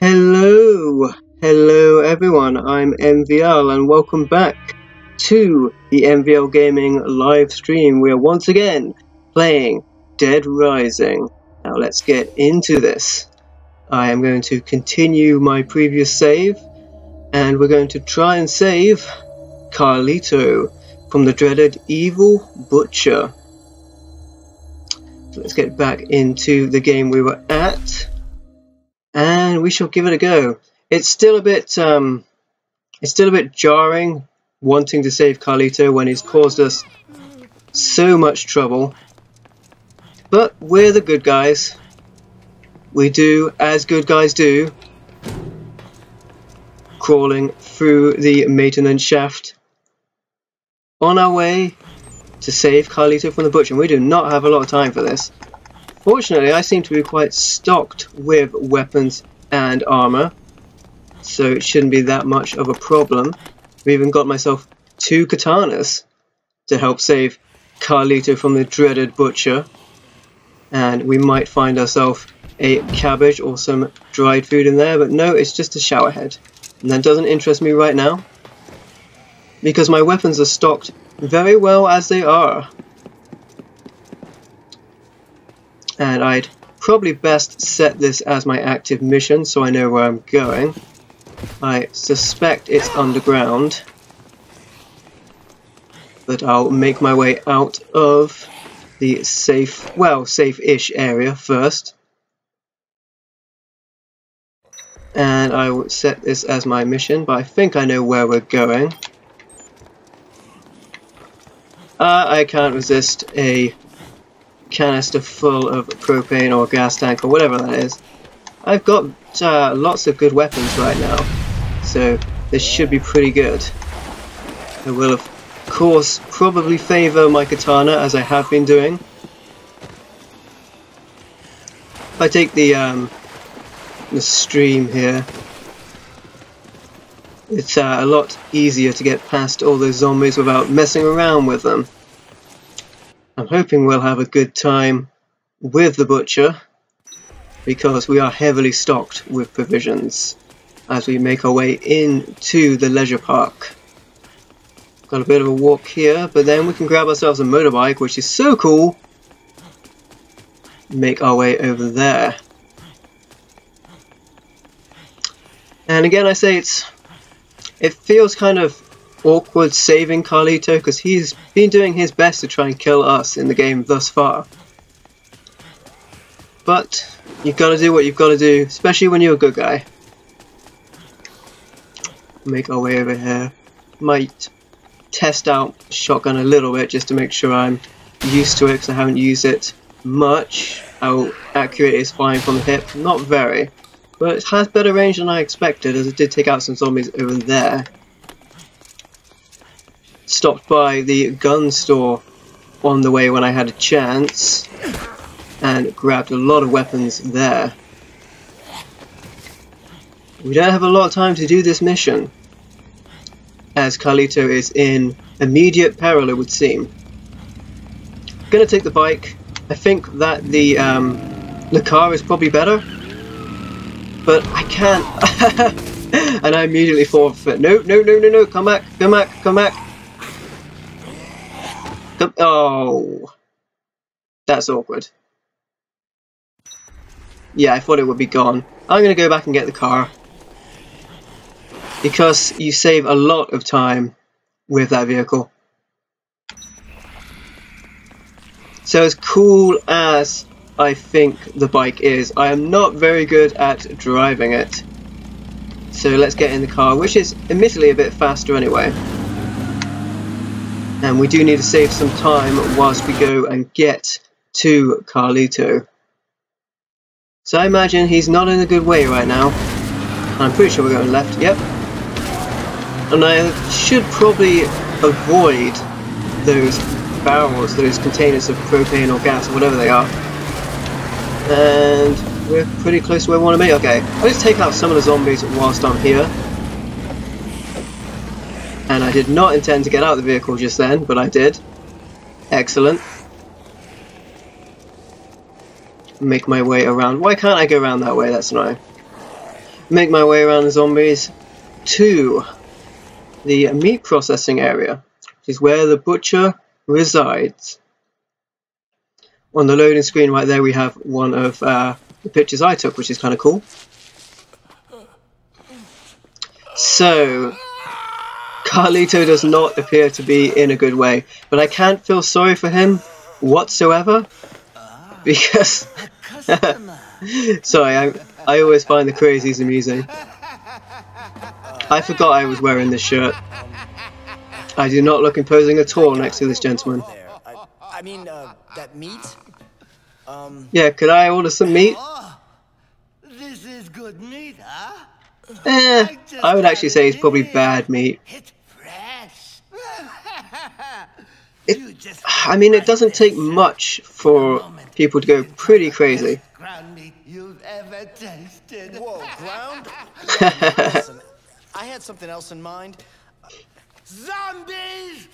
Hello everyone, I'm MVL and welcome back to the MVL Gaming live stream. We are once again playing Dead Rising. Now let's get into this. I am going to continue my previous save and we're going to try and save Carlito from the dreaded evil butcher. So let's get back into the game we were at. And we shall give it a go. It's still a bit jarring wanting to save Carlito when he's caused us so much trouble. But we're the good guys. We do as good guys do. Crawling through the maintenance shaft on our way to save Carlito from the butcher. And we do not have a lot of time for this. Fortunately, I seem to be quite stocked with weapons and armor, so it shouldn't be that much of a problem. I've even got myself 2 katanas to help save Carlito from the dreaded butcher, and we might find ourselves a cabbage or some dried food in there, but no, it's just a shower head, and that doesn't interest me right now because my weapons are stocked very well as they are. And I'd probably best set this as my active mission so I know where I'm going. I suspect it's underground, but I'll make my way out of the safe-ish area first. And I will set this as my mission, but I think I know where we're going. I can't resist a canister full of propane or gas tank or whatever that is. I've got lots of good weapons right now, so this should be pretty good. I will of course probably favour my katana as I have been doing. If I take the stream here, it's a lot easier to get past all those zombies without messing around with them. I'm hoping we'll have a good time with the butcher because we are heavily stocked with provisions as we make our way into the leisure park. Got a bit of a walk here, but then we can grab ourselves a motorbike, which is so cool. Make our way over there. And again, I say it feels kind of awkward saving Carlito because he's been doing his best to try and kill us in the game thus far. But you've got to do what you've got to do, especially when you're a good guy. Make our way over here. Might test out shotgun a little bit just to make sure I'm used to it because I haven't used it much. How accurate it is flying from the hip, not very. But it has better range than I expected as it did take out some zombies over there. Stopped by the gun store on the way when I had a chance and grabbed a lot of weapons there. We don't have a lot of time to do this mission as Carlito is in immediate peril, it would seem. Gonna take the bike. I think that the car is probably better, but I can't. And I immediately fall for it. No, come back. Oh, that's awkward. Yeah, I thought it would be gone. I'm going to go back and get the car because you save a lot of time with that vehicle. So as cool as I think the bike is, I am not very good at driving it. So let's get in the car, which is admittedly a bit faster anyway. And we do need to save some time whilst we go and get to Carlito. So I imagine he's not in a good way right now. I'm pretty sure we're going left, yep. And I should probably avoid those barrels, those containers of propane or gas or whatever they are. And we're pretty close to where we want to be. Okay, let's take out some of the zombies whilst I'm here. And I did not intend to get out of the vehicle just then, but I did. Excellent. Make my way around. Why can't I go around that way? That's annoying. make my way around the zombies to the meat processing area, which is where the butcher resides. On the loading screen right there we have one of the pictures I took, which is kind of cool. So, Carlito does not appear to be in a good way, but I can't feel sorry for him whatsoever, because sorry, I always find the crazies amusing. I forgot I was wearing this shirt. I do not look imposing at all next to this gentleman. I mean, that meat? Yeah, could I order some meat? This is good meat, huh? I would actually say it's probably bad meat. It's fresh. I mean, it doesn't take much for people to go pretty crazy. Ground meat you've ever tasted. Whoa, ground? Listen, I had something else in mind. Zombies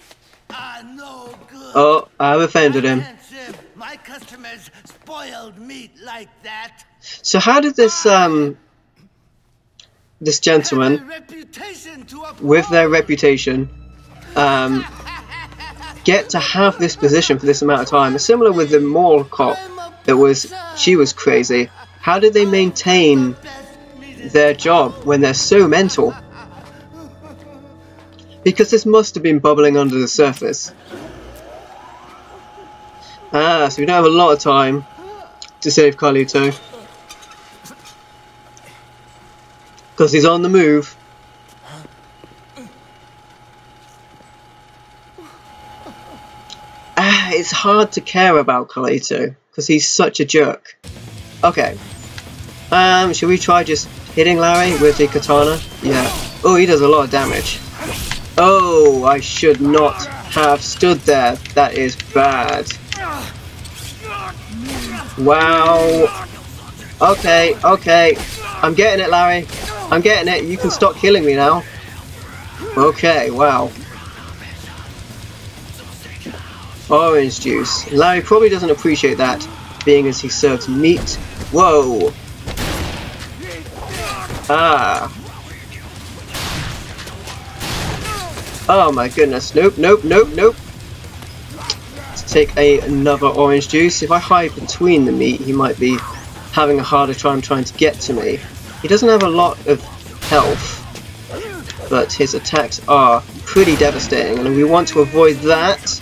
are no good. Oh, I've offended him. My customers spoiled meat like that. So how did this this gentleman, with their reputation, get to have this position for this amount of time? Similar with the mall cop, she was crazy. How did they maintain their job when they're so mental? Because this must have been bubbling under the surface. So we don't have a lot of time to save Carlito, because he's on the move. It's hard to care about Carlito because he's such a jerk. Okay. Should we try just hitting Larry with the katana? Yeah. Oh, he does a lot of damage. Oh, I should not have stood there. That is bad. Wow. Okay, okay. I'm getting it, Larry. I'm getting it. You can stop killing me now. Okay, wow. Orange juice. Larry probably doesn't appreciate that, being as he serves meat. Whoa. Ah. Oh my goodness. Nope, nope, nope, nope. Let's take another orange juice. If I hide between the meat, he might be having a harder time trying to get to me. He doesn't have a lot of health, but his attacks are pretty devastating, and we want to avoid that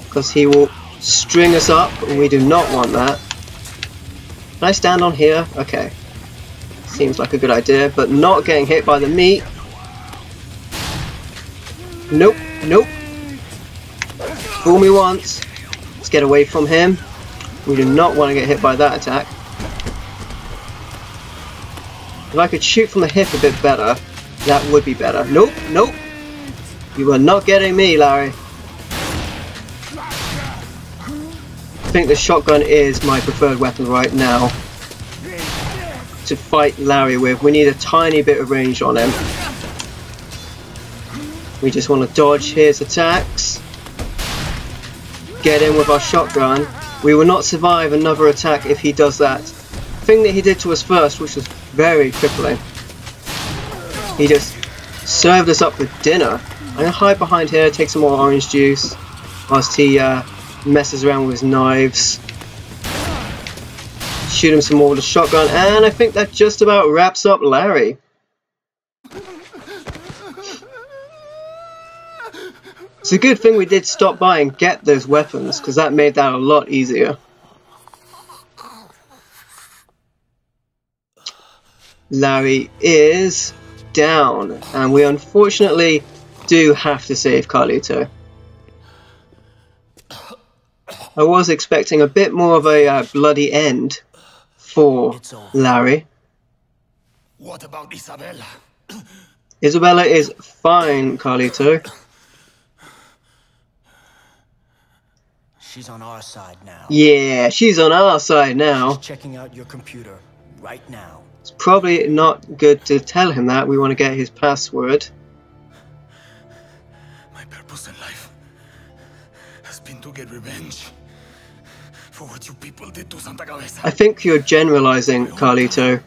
because he will string us up, and we do not want that. Can I stand on here? Okay. Seems like a good idea, but not getting hit by the meat. Nope, nope. Fool me once. Let's get away from him. We do not want to get hit by that attack. If I could shoot from the hip a bit better, that would be better. Nope, nope. You are not getting me, Larry. I think the shotgun is my preferred weapon right now to fight Larry with. We need a tiny bit of range on him. We just want to dodge his attacks. Get in with our shotgun. We will not survive another attack if he does that thing that he did to us first, which was very crippling. He just served us up with dinner. I'm going to hide behind here, take some more orange juice whilst he messes around with his knives. Shoot him some more with a shotgun, and I think that just about wraps up Larry. It's a good thing we did stop by and get those weapons, because that made that a lot easier. Larry is down, and we unfortunately do have to save Carlito. I was expecting a bit more of a bloody end for Larry. What about Isabella? Isabella is fine, Carlito. She's on our side now. Yeah, she's on our side now. She's checking out your computer right now. It's probably not good to tell him that. We want to get his password. My purpose in life has been to get revenge for what you people did to Santa Cabeza. I think you're generalizing, Carlito.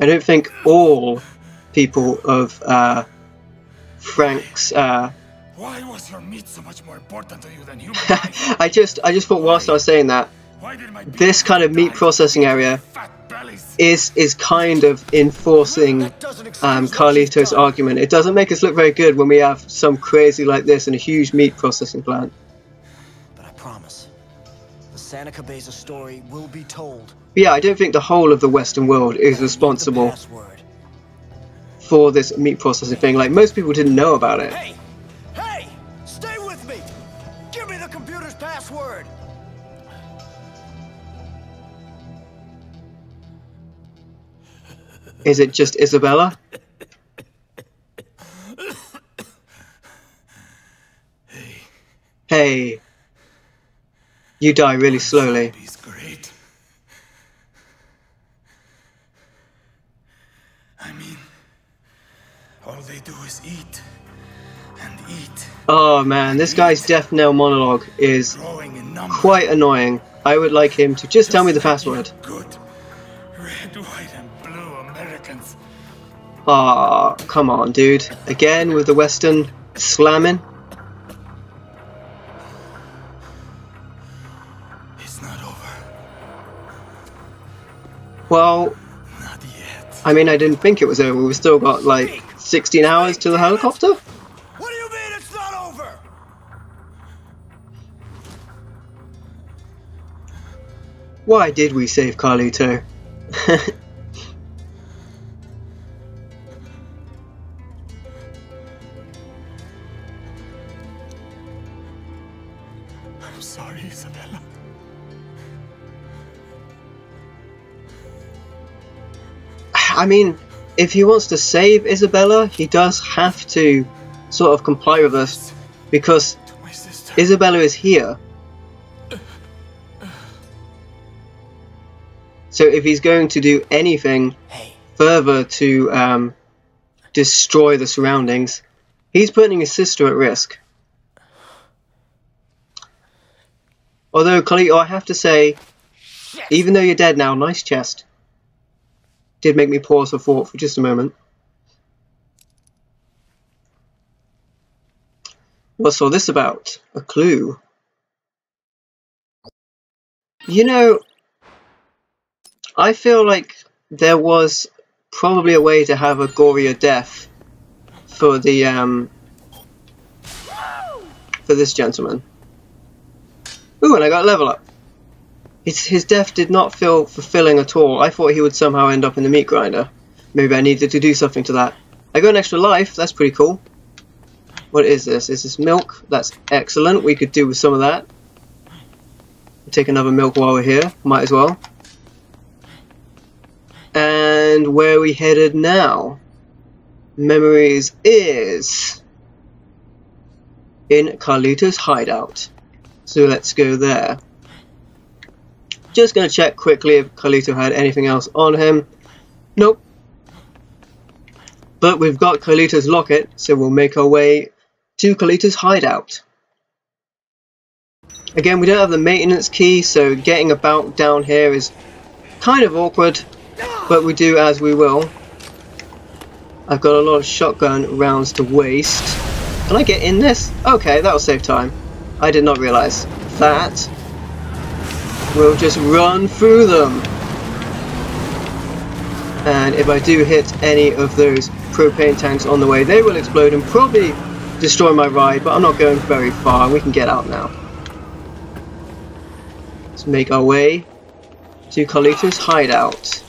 I don't think all people of Frank's. Why was your meat so much more important to you than human life? I just thought whilst I was saying that, Why did my this kind of meat processing area fat bellies? is kind of enforcing That doesn't excuse what Carlito's she's done. argument. It doesn't make us look very good when we have some crazy like this in a huge meat processing plant. But I promise, the Santa Cabeza story will be told. But yeah, I don't think the whole of the Western world is The responsible password. for this meat processing thing. Like, most people didn't know about it. Hey! Hey! Stay with me! Give me the computer's password! Is it just Isabella? Hey. You die really slowly. He's great. I mean, all they do is eat and eat, Oh man, this guy's death knell monologue is growing in number. quite annoying. I would like him to just tell me the password. Good. Red, white, and blue Americans. Aw, come on, dude. Again with the Western slamming. It's not over. Well, Not yet. I mean, I didn't think it was over. We've still got like 16 hours to the helicopter. What do you mean it's not over? Why did we save Carlito? I'm sorry, Isabella. I mean, if he wants to save Isabella, he does have to sort of comply with us, because My sister. Isabella is here. So if he's going to do anything Hey, further to destroy the surroundings, he's putting his sister at risk. Although, Carlito, I have to say, even though you're dead now, nice chest. Did make me pause for thought for just a moment. What's all this about? A clue. You know, I feel like there was probably a way to have a gorier death for the for this gentleman. Ooh, and I got a level up. His death did not feel fulfilling at all. I thought he would somehow end up in the meat grinder. Maybe I needed to do something to that. I got an extra life. That's pretty cool. What is this? Is this milk? That's excellent. We could do with some of that. Take another milk while we're here. Might as well. And where are we headed now? Memories is in Carlito's hideout. So let's go there. Just going to check quickly if Carlito had anything else on him. Nope. But we've got Carlito's locket, so we'll make our way to Carlito's hideout. Again, we don't have the maintenance key, so getting about down here is kind of awkward, but we do as we will. I've got a lot of shotgun rounds to waste. Can I get in this? Okay, that'll save time. I did not realise that. We'll just run through them. And if I do hit any of those propane tanks on the way, they will explode and probably destroy my ride, but I'm not going very far. We can get out now. Let's make our way to Carlito's hideout.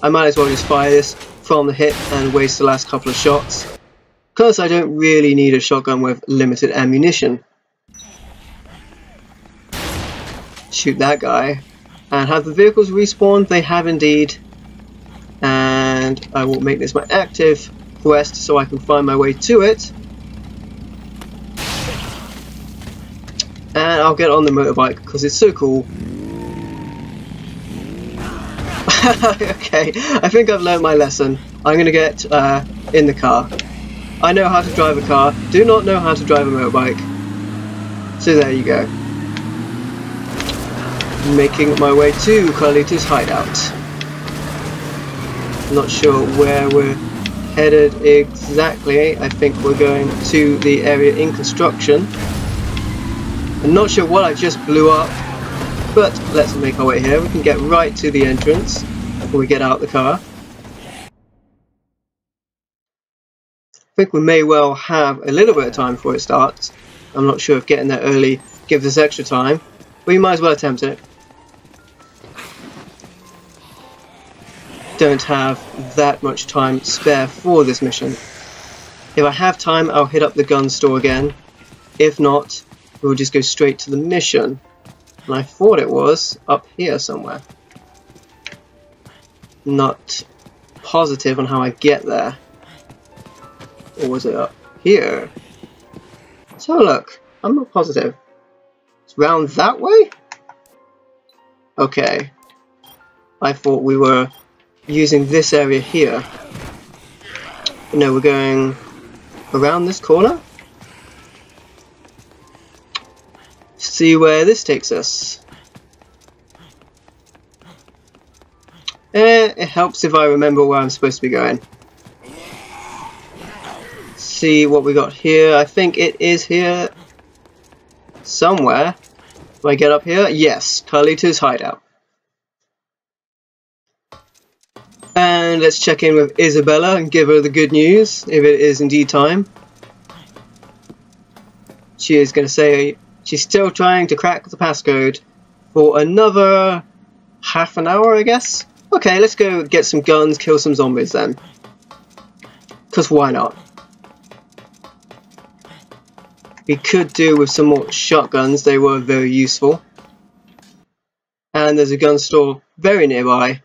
I might as well just fire this from the hip and waste the last couple of shots, because I don't really need a shotgun with limited ammunition. Shoot that guy. And have the vehicles respawned? They have indeed. And I will make this my active quest so I can find my way to it. And I'll get on the motorbike because it's so cool. Okay, I think I've learned my lesson. I'm going to get in the car. I know how to drive a car, do not know how to drive a motorbike. So there you go. making my way to Carlito's hideout. Not sure where we're headed exactly. I think we're going to the area in construction. I'm not sure what I just blew up, but let's make our way here. We can get right to the entrance before we get out the car. I think we may well have a little bit of time before it starts. I'm not sure if getting there early gives us extra time, but we might as well attempt it. Don't have that much time spare for this mission. If I have time, I'll hit up the gun store again. If not, we'll just go straight to the mission. And I thought it was up here somewhere. Not positive on how I get there. Or was it up here? Let's have a look. I'm not positive. It's round that way? Okay. I thought we were using this area here. No, we're going around this corner. See where this takes us. It helps if I remember where I'm supposed to be going. See what we got here. I think it is here somewhere. Do I get up here? Yes, Carlito's hideout. And let's check in with Isabella and give her the good news, if it is indeed time. She is going to say she's still trying to crack the passcode for another half an hour, I guess. Okay, let's go get some guns, kill some zombies then. Because why not? We could do with some more shotguns, they were very useful. And there's a gun store very nearby.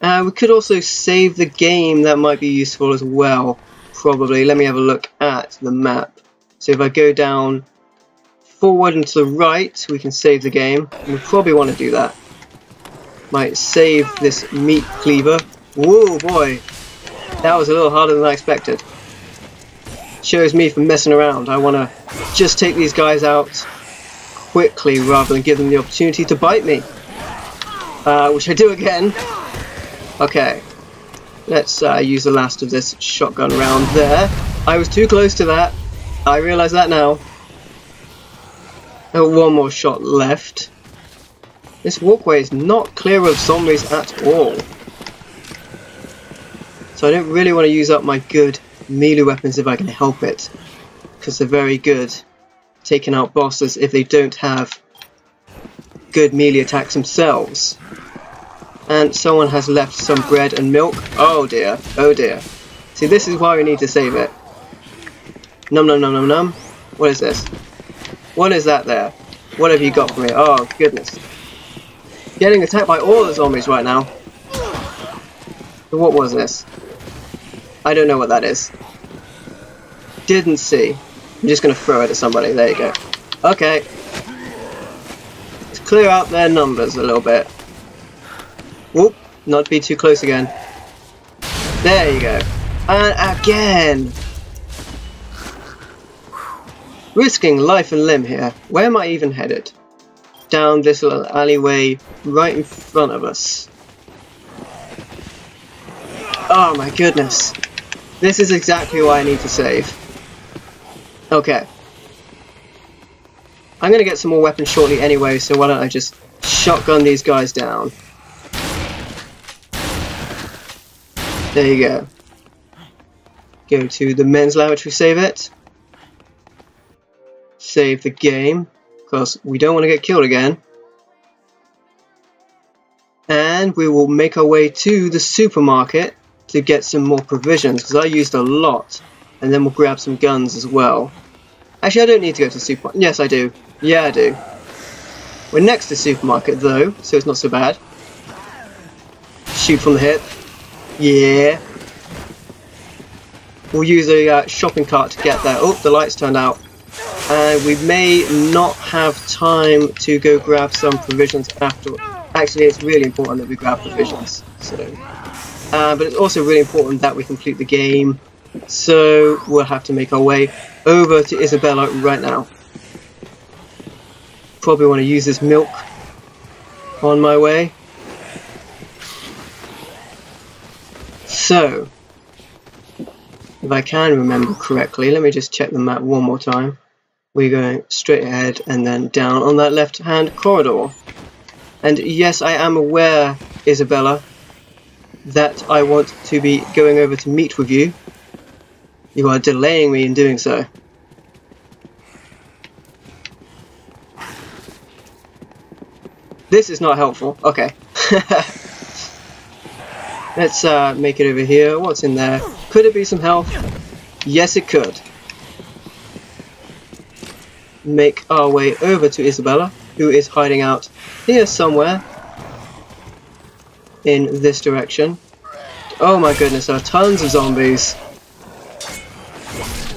We could also save the game, that might be useful as well, probably. Let me have a look at the map. So if I go down forward and to the right, we can save the game. And we probably want to do that. Might save this meat cleaver. Whoa boy, that was a little harder than I expected. Shows me for messing around. I want to just take these guys out quickly rather than give them the opportunity to bite me. Which I do again. Okay, let's use the last of this shotgun round there. I was too close to that. I realise that now. One more shot left. This walkway is not clear of zombies at all. So I don't really want to use up my good melee weapons if I can help it. Because they're very good taking out bosses if they don't have good melee attacks themselves. And someone has left some bread and milk. Oh dear, oh dear. See, this is why we need to save it. Num num num num num. What is this? What is that there? What have you got for me? Oh goodness. Getting attacked by all the zombies right now. What was this? I don't know what that is. Didn't see. I'm just going to throw it at somebody. There you go. Okay. Let's clear out their numbers a little bit. Whoop, not to be too close again. There you go. And again! Risking life and limb here. Where am I even headed? Down this little alleyway right in front of us. Oh my goodness. This is exactly why I need to save. Okay. I'm going to get some more weapons shortly anyway, so why don't I just shotgun these guys down. There you go. Go to the men's laboratory, save it. Save the game, because we don't want to get killed again. And we will make our way to the supermarket to get some more provisions, because I used a lot. And then we'll grab some guns as well. Actually, I don't need to go to the supermarket. Yes, I do. Yeah, I do. We're next to the supermarket, though, so it's not so bad. Shoot from the hip. Yeah. We'll use a shopping cart to get there. Oh, the lights turned out. And we may not have time to go grab some provisions after. Actually, it's really important that we grab provisions. So, but it's also really important that we complete the game. So we'll have to make our way over to Isabella right now. probably want to use this milk on my way. So, if I can remember correctly, let me just check the map one more time. We're going straight ahead and then down on that left-hand corridor. And yes, I am aware, Isabella, that I want to be going over to meet with you. You are delaying me in doing so. This is not helpful. Okay. Let's make it over here. What's in there? Could it be some health? Yes, it could. Make our way over to Isabella, who is hiding out here somewhere in this direction. Oh my goodness, there are tons of zombies.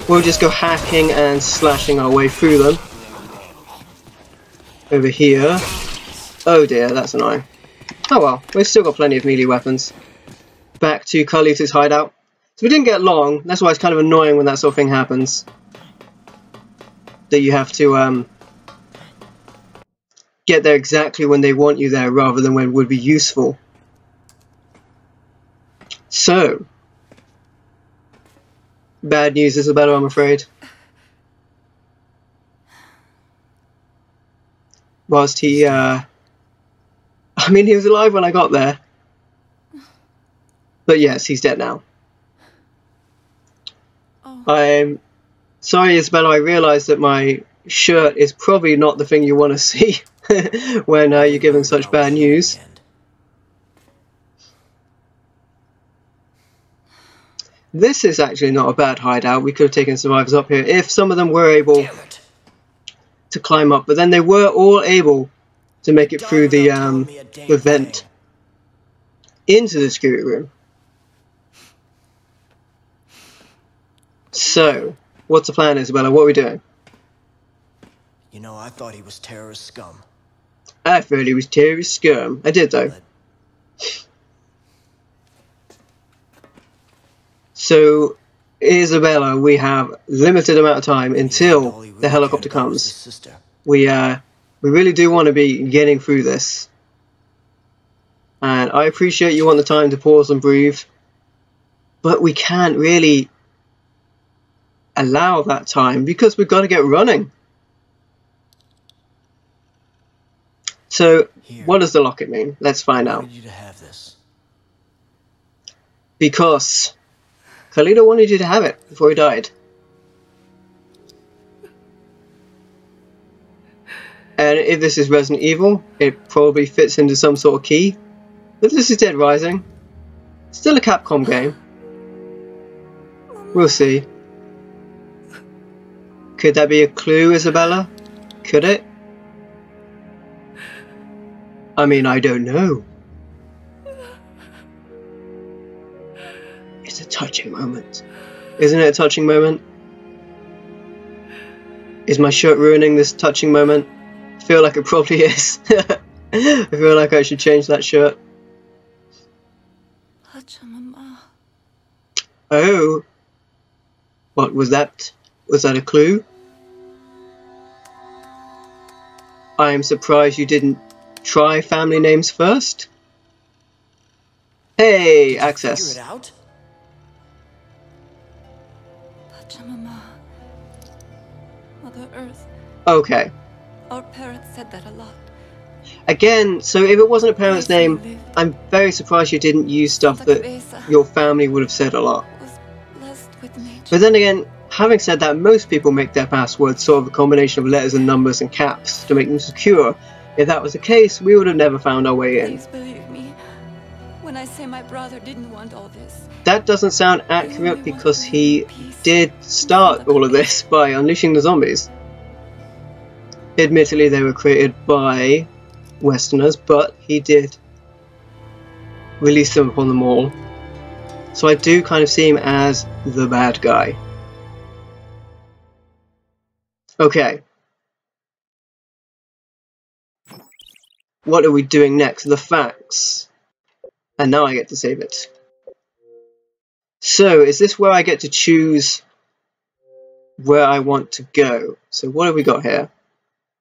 We'll just go hacking and slashing our way through them. Over here. Oh dear, that's annoying. Oh well, we've still got plenty of melee weapons. Back to Carlito's hideout. So we didn't get long, that's why it's kind of annoying when that sort of thing happens. That you have to get there exactly when they want you there rather than when it would be useful. So, bad news, Isabella, I'm afraid. Whilst he, I mean, he was alive when I got there. But yes, he's dead now. Oh. I'm sorry, Isabella, I realise that my shirt is probably not the thing you want to see when you're giving such bad news. This is actually not a bad hideout. We could have taken survivors up here if some of them were able to climb up, but then they were all able to make it through the vent into the security room. So, what's the plan, Isabella? What are we doing? You know, I thought he was terrorist scum. I thought he was terrorist scum. I did, though. So, Isabella, we have limited amount of time until the helicopter comes. We really do want to be getting through this. And I appreciate you want the time to pause and breathe, but we can't really allow that time because we've got to get running. So, what does the locket mean? Let's find out. You to have this. Because Carlito wanted you to have it before he died. And if this is Resident Evil, it probably fits into some sort of key. If this is Dead Rising, still a Capcom game. We'll see. Could that be a clue, Isabella? Could it? I mean, I don't know. It's a touching moment. Isn't it a touching moment? Is my shirt ruining this touching moment? I feel like it probably is. I feel like I should change that shirt. Oh. What was that? Was that a clue? I am surprised you didn't try family names first. Hey, access. Figure it out? Mother Earth. Okay. Our parents said that a lot. Again, so if it wasn't a parent's name, I'm very surprised you didn't use stuff that your family would have said a lot. Was blessed with nature. But then again, having said that, most people make their passwords sort of a combination of letters and numbers and caps to make them secure. If that was the case, we would have never found our way in. Please believe me when I say my brother didn't want all this. That doesn't sound accurate because he did start all of this by unleashing the zombies. Admittedly, they were created by Westerners, but he did release them upon them all. So I do kind of see him as the bad guy. Okay. What are we doing next? The facts. And now I get to save it. So, is this where I get to choose where I want to go? So what have we got here?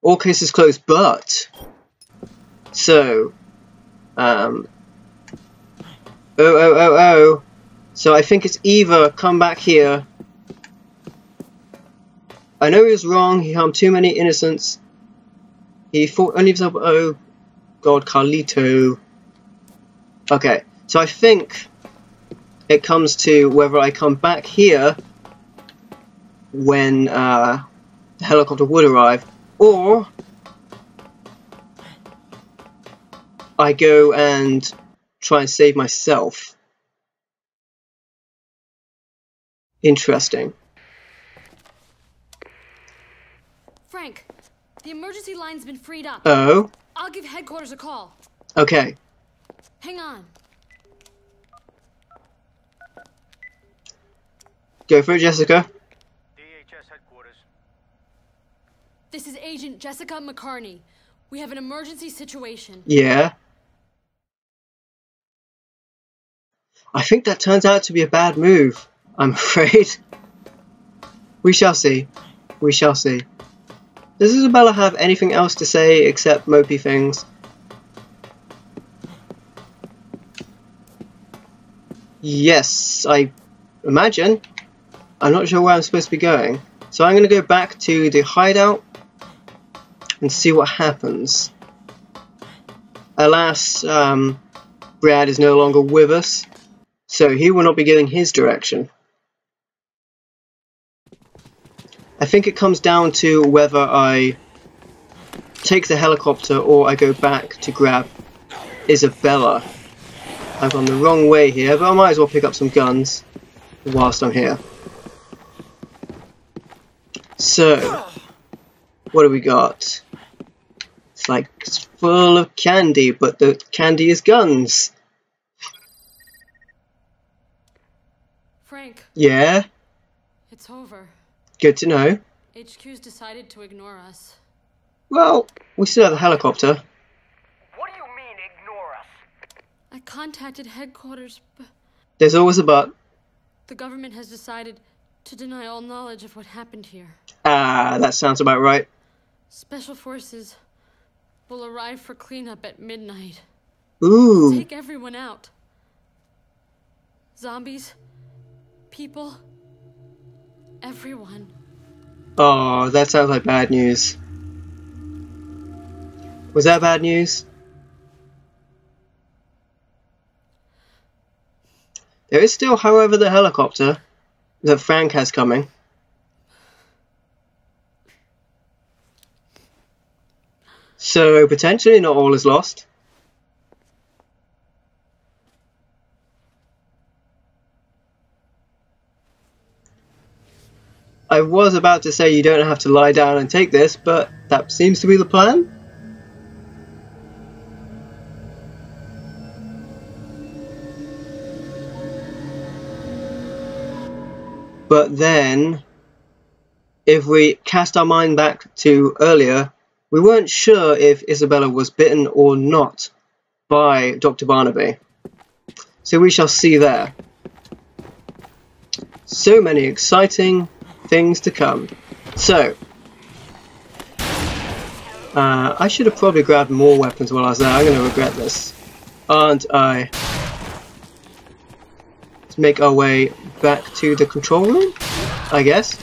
all cases closed, but... So... So I think it's either come back here. I know he was wrong, he harmed too many innocents. He fought only himself. Oh god, Carlito. Okay, so I think it comes to whether I come back here when the helicopter would arrive, or I go and try and save myself. Interesting. Frank, the emergency line's been freed up. Oh? I'll give headquarters a call. Okay. Hang on. Go for it, Jessica. DHS headquarters. This is Agent Jessica McCartney. We have an emergency situation. Yeah. I think that turns out to be a bad move, I'm afraid. We shall see. We shall see. Does Isabella have anything else to say except mopey things? Yes, I imagine. I'm not sure where I'm supposed to be going. So I'm going to go back to the hideout and see what happens. Alas, Brad is no longer with us, so he will not be giving his direction. I think it comes down to whether I take the helicopter or I go back to grab Isabella. I've gone the wrong way here, but I might as well pick up some guns whilst I'm here. So, what do we got? It's like it's full of candy, but the candy is guns. Frank. Yeah? It's over. Good to know. HQ's decided to ignore us. Well, we still have the helicopter. What do you mean, ignore us? I contacted headquarters, but There's always a but. the government has decided to deny all knowledge of what happened here. Ah, that sounds about right. Special forces will arrive for cleanup at midnight. Ooh. Take everyone out. Zombies, people, everyone. Oh, that sounds like bad news. Was that bad news? There is still, however, the helicopter that Frank has coming. So, potentially not all is lost. I was about to say you don't have to lie down and take this, but that seems to be the plan. But then, if we cast our mind back to earlier, we weren't sure if Isabella was bitten or not by Dr. Barnaby. So we shall see there. So many exciting things to come. So, I should have probably grabbed more weapons while I was there. I'm going to regret this, aren't I? Let's make our way back to the control room, I guess.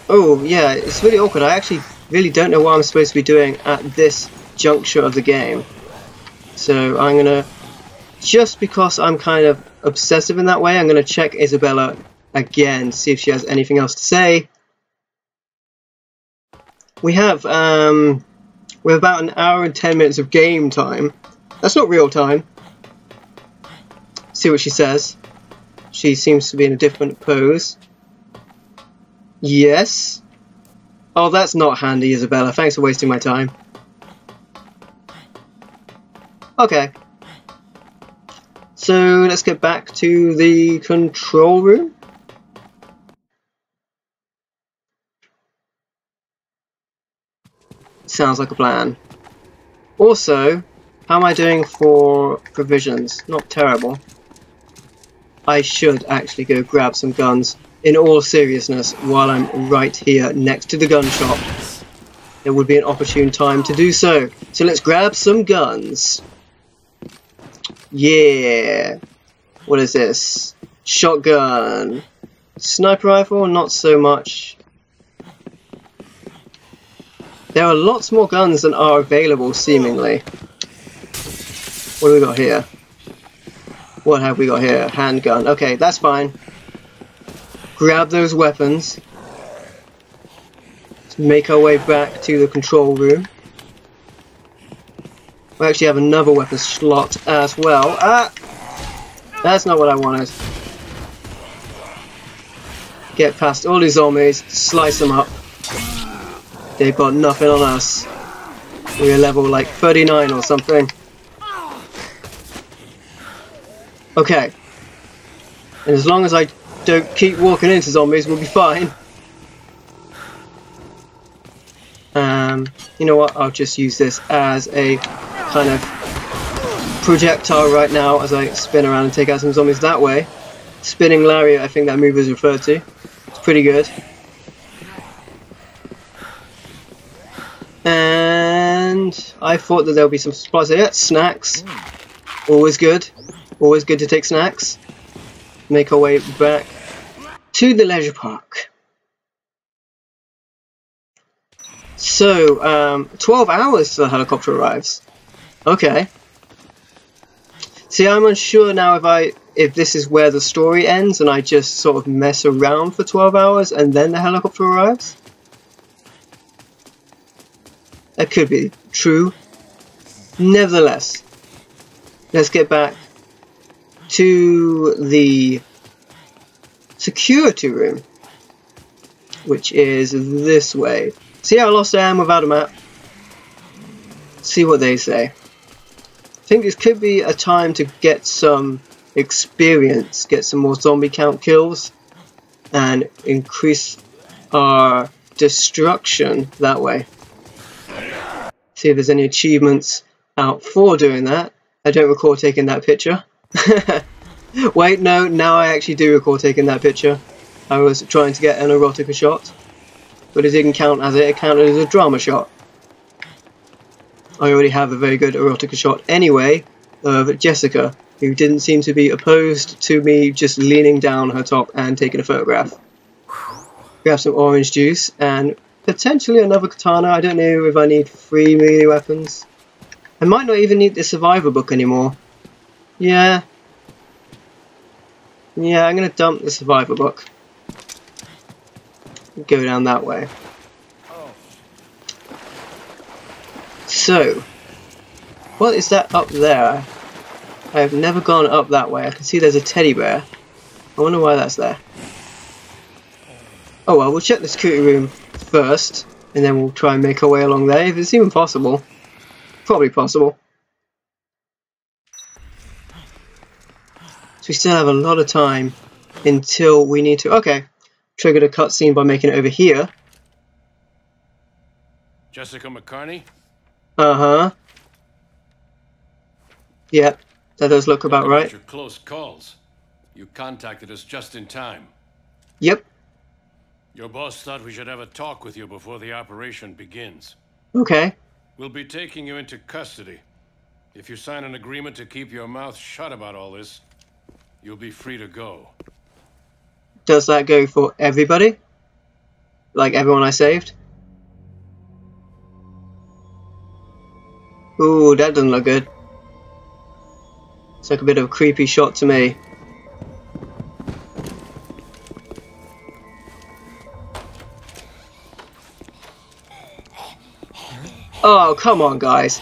Oh yeah, it's really awkward. I actually really don't know what I'm supposed to be doing at this juncture of the game. So I'm gonna, just because I'm kind of obsessive in that way, I'm gonna check Isabella again, see if she has anything else to say. We have about an hour and 10 minutes of game time. That's not real time. See what she says. She seems to be in a different pose. Yes. Oh, that's not handy, Isabella. Thanks for wasting my time. Okay. So, let's get back to the control room. Sounds like a plan. Also, how am I doing for provisions? Not terrible. I should actually go grab some guns in all seriousness, while I'm right here next to the gun shop, there would be an opportune time to do so. So let's grab some guns. Yeah. What is this? Shotgun. Sniper rifle, not so much. There are lots more guns than are available, seemingly. What do we got here? What have we got here? Handgun. Okay, that's fine. Grab those weapons. Let's make our way back to the control room. We actually have another weapon slot as well. Ah! That's not what I wanted. Get past all these zombies, slice them up. They've got nothing on us. We're level like 39 or something. Okay. And as long as I don't keep walking into zombies, we'll be fine. You know what? I'll just use this as a kind of projectile right now as I spin around and take out some zombies that way. Spinning lariat, I think that move is referred to. It's pretty good. And I thought that there would be some supplies there. Snacks. Always good. Always good to take snacks. Make our way back to the leisure park. So, 12 hours till the helicopter arrives. Okay. See, I'm unsure now if this is where the story ends and I just sort of mess around for 12 hours and then the helicopter arrives. That could be true. Nevertheless, let's get back to the security room, which is this way. See how lost I am without a map? See what they say. I think this could be a time to get some experience, get some more zombie count kills, and increase our destruction that way. See if there's any achievements out for doing that. I don't recall taking that picture. Wait, no, now I actually do recall taking that picture. I was trying to get an erotica shot, but it didn't count as it counted as a drama shot. I already have a very good erotica shot anyway of Jessica, who didn't seem to be opposed to me just leaning down her top and taking a photograph. Grab some orange juice and potentially another katana. I don't know if I need 3 melee weapons. I might not even need the survivor book anymore. Yeah, I'm going to dump the survivor book. Go down that way. So, what is that up there? I have never gone up that way. I can see there's a teddy bear. I wonder why that's there. Oh well, we'll check the security room first, and then we'll try and make our way along there, if it's even possible. Probably possible. So we still have a lot of time until we need to... Okay, triggered a cutscene by making it over here. Jessica McCartney? Uh-huh. Yep, that does look about right. Your close calls. You contacted us just in time. Yep. Your boss thought we should have a talk with you before the operation begins. Okay. We'll be taking you into custody. If you sign an agreement to keep your mouth shut about all this, you'll be free to go. Does that go for everybody? Like everyone I saved? Ooh, that doesn't look good. It's like a bit of a creepy shot to me. Oh, come on, guys.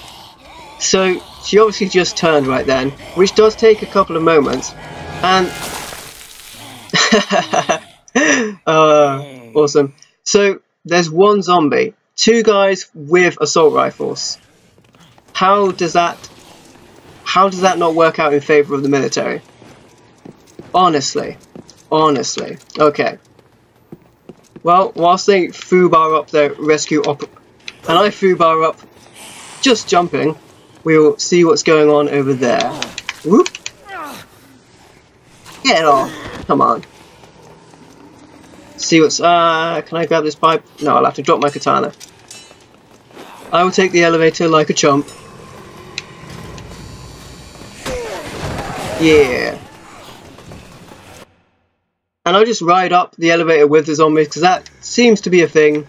So, she obviously just turned right then, which does take a couple of moments, and... awesome. So, there's one zombie, 2 guys with assault rifles. How does that not work out in favor of the military? Honestly. Okay. Well, whilst they foobar up their rescue and I foobar up just jumping, we'll see what's going on over there. Whoop! Get off! Come on. See what's... can I grab this pipe? No, I'll have to drop my katana. I will take the elevator like a chump. Yeah. And I'll just ride up the elevator with the zombies, because that seems to be a thing.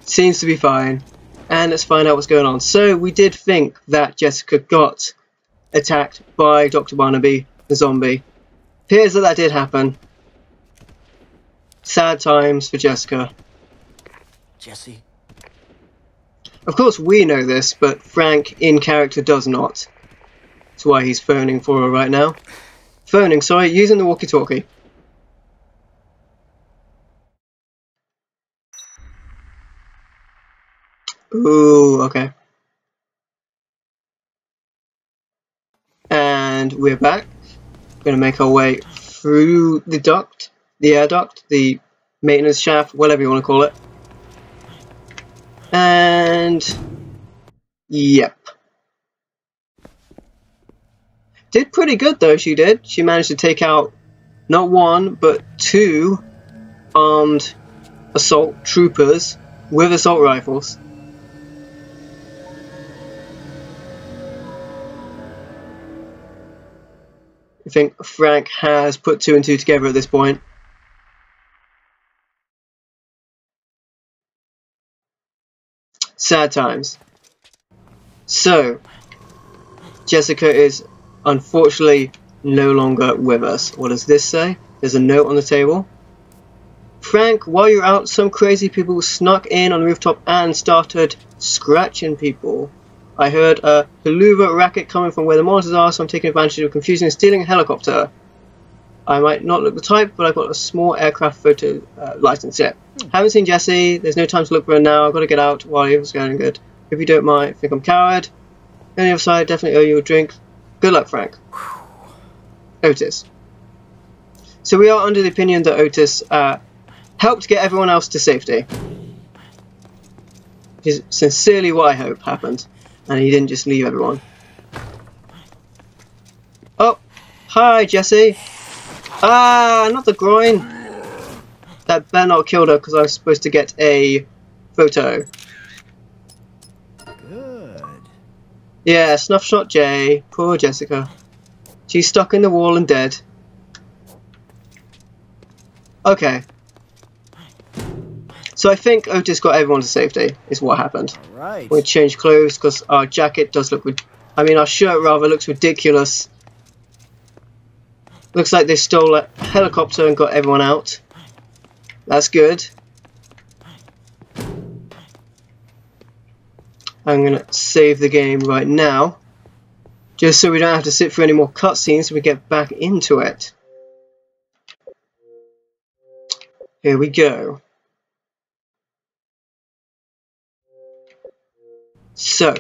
Seems to be fine. And let's find out what's going on. So, we did think that Jessica got attacked by Dr. Barnaby, the zombie. Appears that that did happen. Sad times for Jessica. Jesse? Of course we know this, but Frank in character does not. That's why he's phoning for her right now. Phoning, sorry, using the walkie-talkie. Ooh, okay. And we're back. We're going to make our way through the duct, the air duct, the maintenance shaft, whatever you want to call it. And yep. Did pretty good though, she did. She managed to take out not one, but 2 armed assault troopers with assault rifles. I think Frank has put 2 and 2 together at this point. Sad times. So, Jessica is unfortunately no longer with us. What does this say? There's a note on the table. Frank, while you're out, some crazy people snuck in on the rooftop and started scratching people. I heard a haluva racket coming from where the monitors are, so I'm taking advantage of confusing and stealing a helicopter. I might not look the type, but I've got a small aircraft photo license yet. Haven't seen Jessie. There's no time to look for her now. I've got to get out while it was going good. If you don't mind, I think I'm coward. On the other side, definitely owe you a drink. Good luck, Frank. Otis. So we are under the opinion that Otis helped get everyone else to safety. Which is sincerely what I hope happened. And he didn't just leave everyone. Oh, hi, Jessie. Ah, not the groin. That better not killed her because I was supposed to get a photo. Good. Yeah, snuff shot Jay. Poor Jessica. She's stuck in the wall and dead. Okay. So I think Otis got everyone to safety, is what happened. All right. We changed clothes because our jacket does look... our shirt rather looks ridiculous. Looks like they stole a helicopter and got everyone out. That's good. I'm going to save the game right now. Just so we don't have to sit through any more cutscenes so we get back into it. Here we go. So,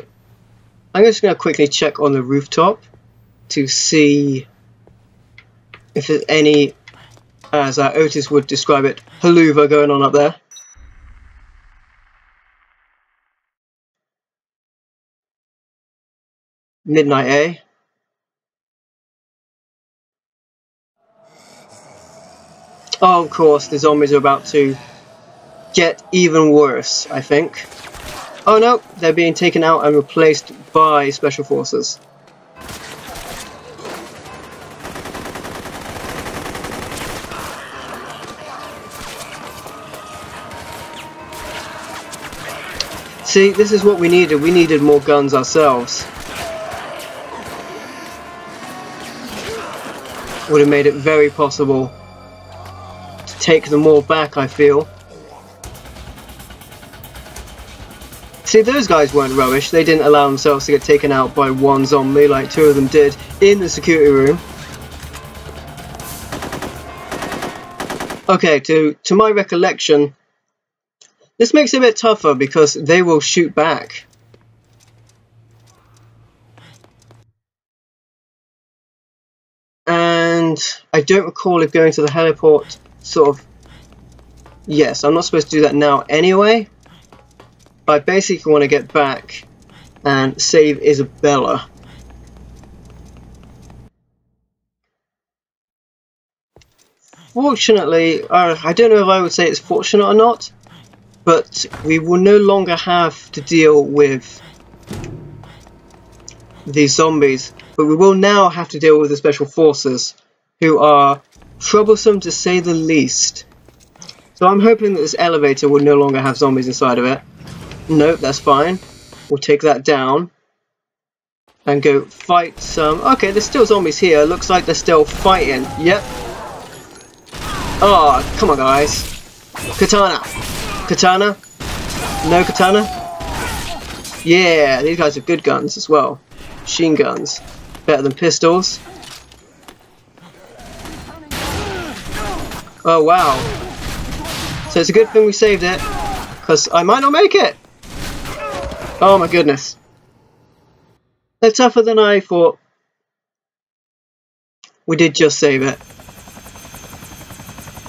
I'm just going to quickly check on the rooftop to see if there's any, as Otis would describe it, haluva going on up there. Midnight, eh? Oh, of course, the zombies are about to get even worse, I think. Oh no, they're being taken out and replaced by special forces. See, this is what we needed. We needed more guns ourselves. Would have made it very possible to take them all back, I feel. See, those guys weren't rubbish. They didn't allow themselves to get taken out by one zombie like 2 of them did in the security room. Okay, to my recollection, this makes it a bit tougher because they will shoot back. And I don't recall if going to the heliport sort of... Yes, I'm not supposed to do that now anyway. I basically want to get back and save Isabella. unfortunately, I don't know if I would say it's fortunate or not, but we will no longer have to deal with these zombies, but we will now have to deal with the special forces, who are troublesome to say the least. So I'm hoping that this elevator will no longer have zombies inside of it. Nope, that's fine. We'll take that down and go fight some. Okay, there's still zombies here. Looks like they're still fighting. Yep. Oh, come on, guys. Katana. Katana. No katana. Yeah, these guys have good guns as well. Machine guns. Better than pistols. Oh, wow. So it's a good thing we saved it, because I might not make it. Oh my goodness. They're tougher than I thought. We did just save it.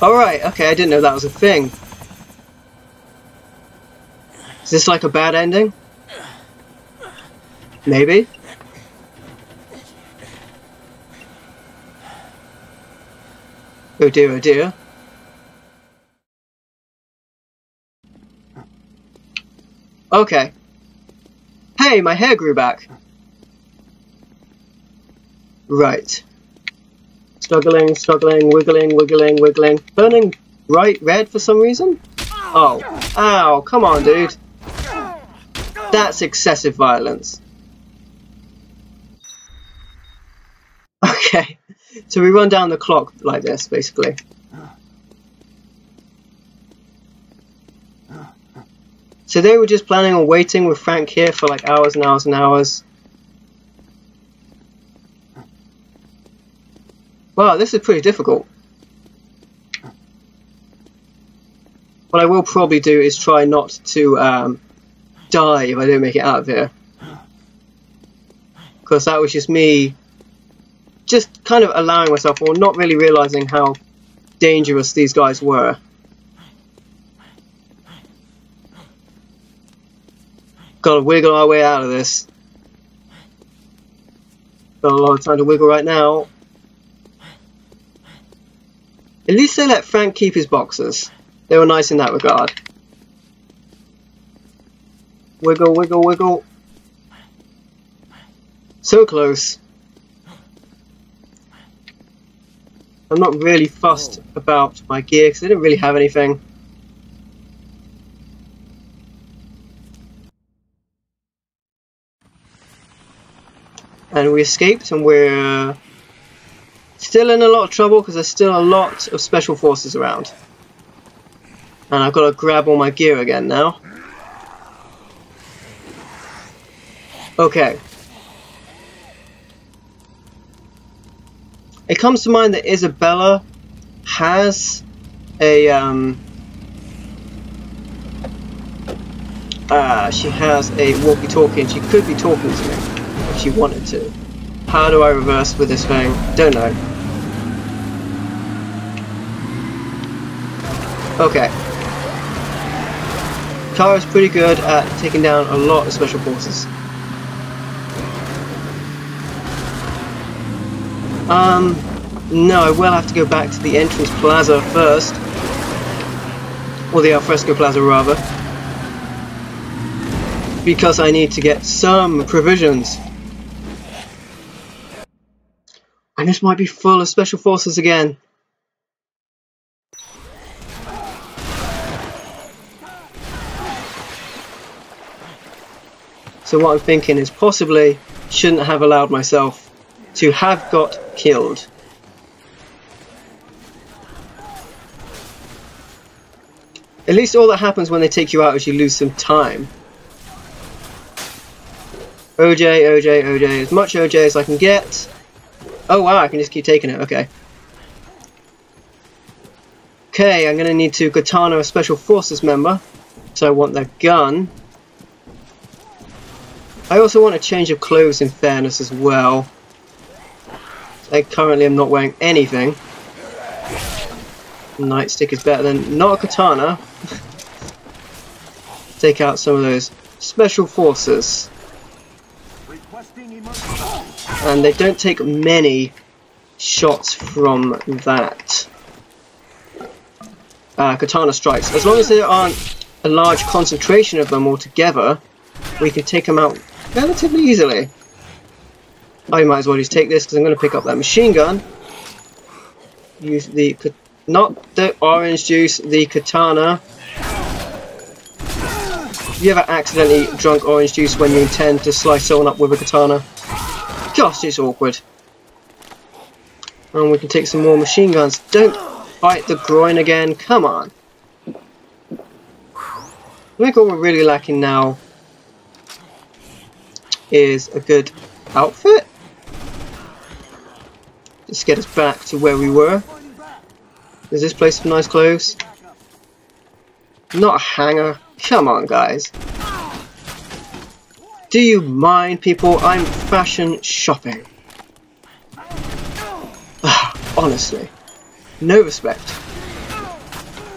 Alright, okay, I didn't know that was a thing. Is this like a bad ending? Maybe? Oh dear, oh dear. Okay. Hey, my hair grew back. Right. Struggling, struggling, wiggling, wiggling, wiggling. Burning bright red for some reason? Oh. Ow, come on, dude. That's excessive violence. Okay. So we run down the clock like this, basically. So they were just planning on waiting with Frank here for like hours and hours and hours. Wow, this is pretty difficult. What I will probably do is try not to die if I don't make it out of here. Because that was just me just kind of allowing myself, or not really realizing how dangerous these guys were. Gotta wiggle our way out of this. Got a lot of time to wiggle right now. At least they let Frank keep his boxers. They were nice in that regard. Wiggle, wiggle, wiggle. So close. I'm not really fussed about my gear because I didn't really have anything. And we escaped, and we're still in a lot of trouble because there's still a lot of special forces around. And I've got to grab all my gear again now. Okay. It comes to mind that Isabella has a she has a walkie-talkie and she could be talking to me if she wanted to. How do I reverse with this thing? Don't know. Okay. Kara's pretty good at taking down a lot of special forces. No, I will have to go back to the entrance plaza first. Or the alfresco plaza, rather. Because I need to get some provisions. And this might be full of special forces again. So what I'm thinking is possibly shouldn't have allowed myself to have got killed. At least all that happens when they take you out is you lose some time. OJ, OJ, OJ, as much OJ as I can get. Oh wow, I can just keep taking it, okay. Okay, I'm going to need to katana a special forces member. So I want their gun. I also want a change of clothes in fairness as well. I currently am not wearing anything. Nightstick is better than not a katana. Take out some of those special forces. And they don't take many shots from that. katana strikes. As long as there aren't a large concentration of them all together, we can take them out relatively easily. I might as well just take this because I'm going to pick up that machine gun. Use the, not the orange juice, the katana. Have you ever accidentally drunk orange juice when you intend to slice someone up with a katana? Gosh, it's awkward. And we can take some more machine guns. Don't bite the groin again, come on. I think what we're really lacking now is a good outfit. Just get us back to where we were. Is this place some nice clothes? Not a hanger. Come on, guys. Do you mind, people? I'm fashion shopping. Honestly. No respect.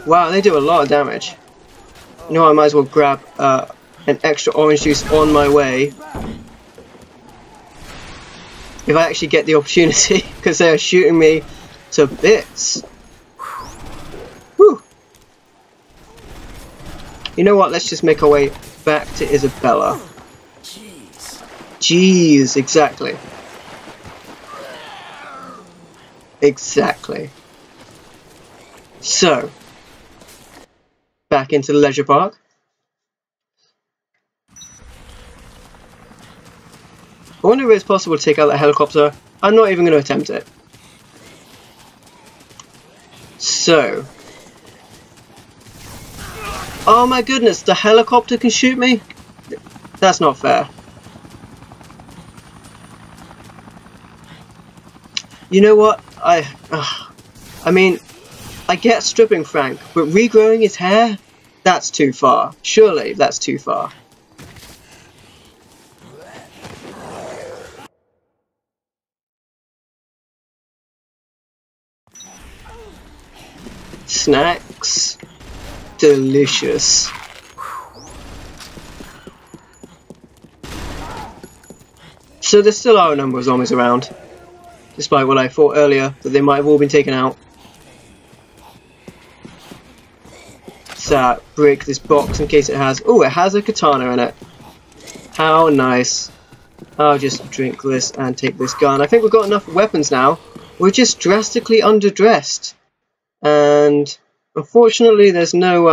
Wow, they do a lot of damage. You know what, I might as well grab an extra orange juice on my way. If I actually get the opportunity, because they are shooting me to bits. Whew. You know what, let's just make our way back to Isabella. Jeez, exactly. Exactly. So, back into the leisure park. I wonder if it's possible to take out that helicopter. I'm not even going to attempt it. So. Oh my goodness, the helicopter can shoot me? That's not fair. You know what? I mean, I get stripping Frank, but regrowing his hair? That's too far. Surely that's too far. Snacks. Delicious. So there still are a number of zombies around, despite what I thought earlier that they might have all been taken out. So break this box in case it has. Oh, it has a katana in it. How nice. I'll just drink this and take this gun. I think we've got enough weapons now. We're just drastically underdressed. And unfortunately there's no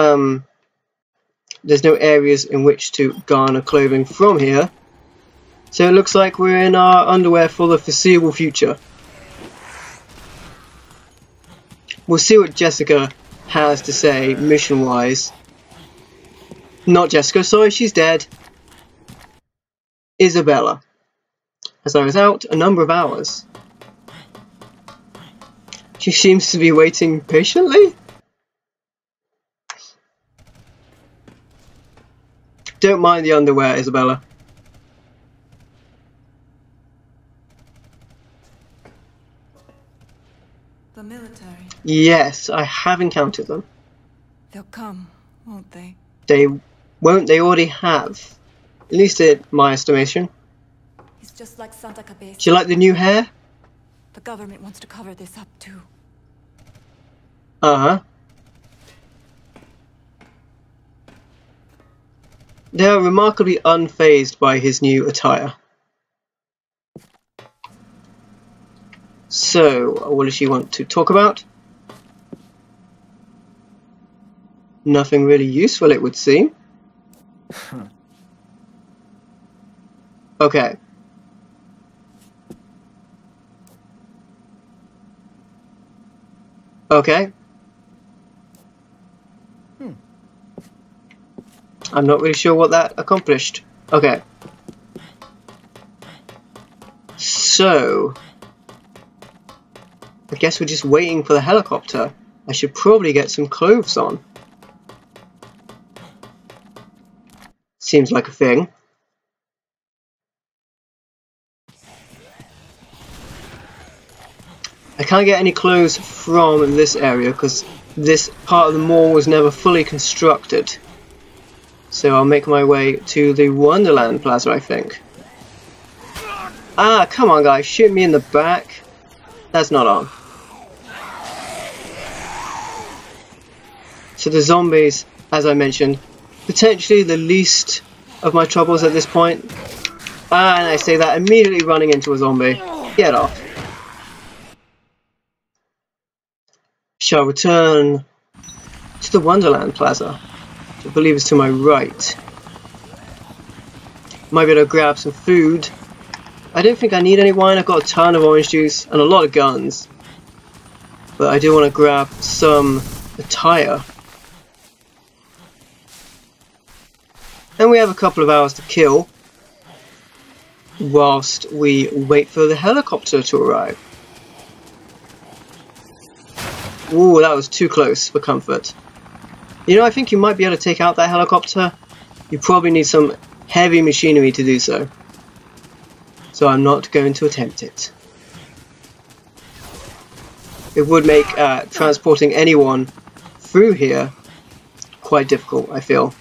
areas in which to garner clothing from here. So it looks like we're in our underwear for the foreseeable future. We'll see what Jessica has to say mission wise. Not Jessica, sorry, she's dead. Isabella. As I was out a number of hours. She seems to be waiting patiently. Don't mind the underwear, Isabella. The military. Yes, I have encountered them. They'll come, won't they? They won't, they already have. At least in my estimation. It's just like Santa Cabeza. Do you like the new hair? The government wants to cover this up too. Uh-huh. They are remarkably unfazed by his new attire. So, what does she want to talk about? Nothing really useful, it would seem. Okay. Okay. I'm not really sure what that accomplished. Okay. So, I guess we're just waiting for the helicopter. I should probably get some clothes on. Seems like a thing. I can't get any clothes from this area because this part of the mall was never fully constructed. So I'll make my way to the Wonderland Plaza, I think. Ah, come on guys, shoot me in the back. That's not on. So the zombies, as I mentioned, potentially the least of my troubles at this point. And I say that immediately running into a zombie. Get off. Shall return to the Wonderland Plaza, which I believe is to my right. Might be able to grab some food. I don't think I need any wine. I've got a ton of orange juice and a lot of guns. But I do want to grab some attire. And we have a couple of hours to kill whilst we wait for the helicopter to arrive. Ooh, that was too close for comfort. You know, I think you might be able to take out that helicopter. You probably need some heavy machinery to do so. So I'm not going to attempt it. It would make transporting anyone through here quite difficult, I feel.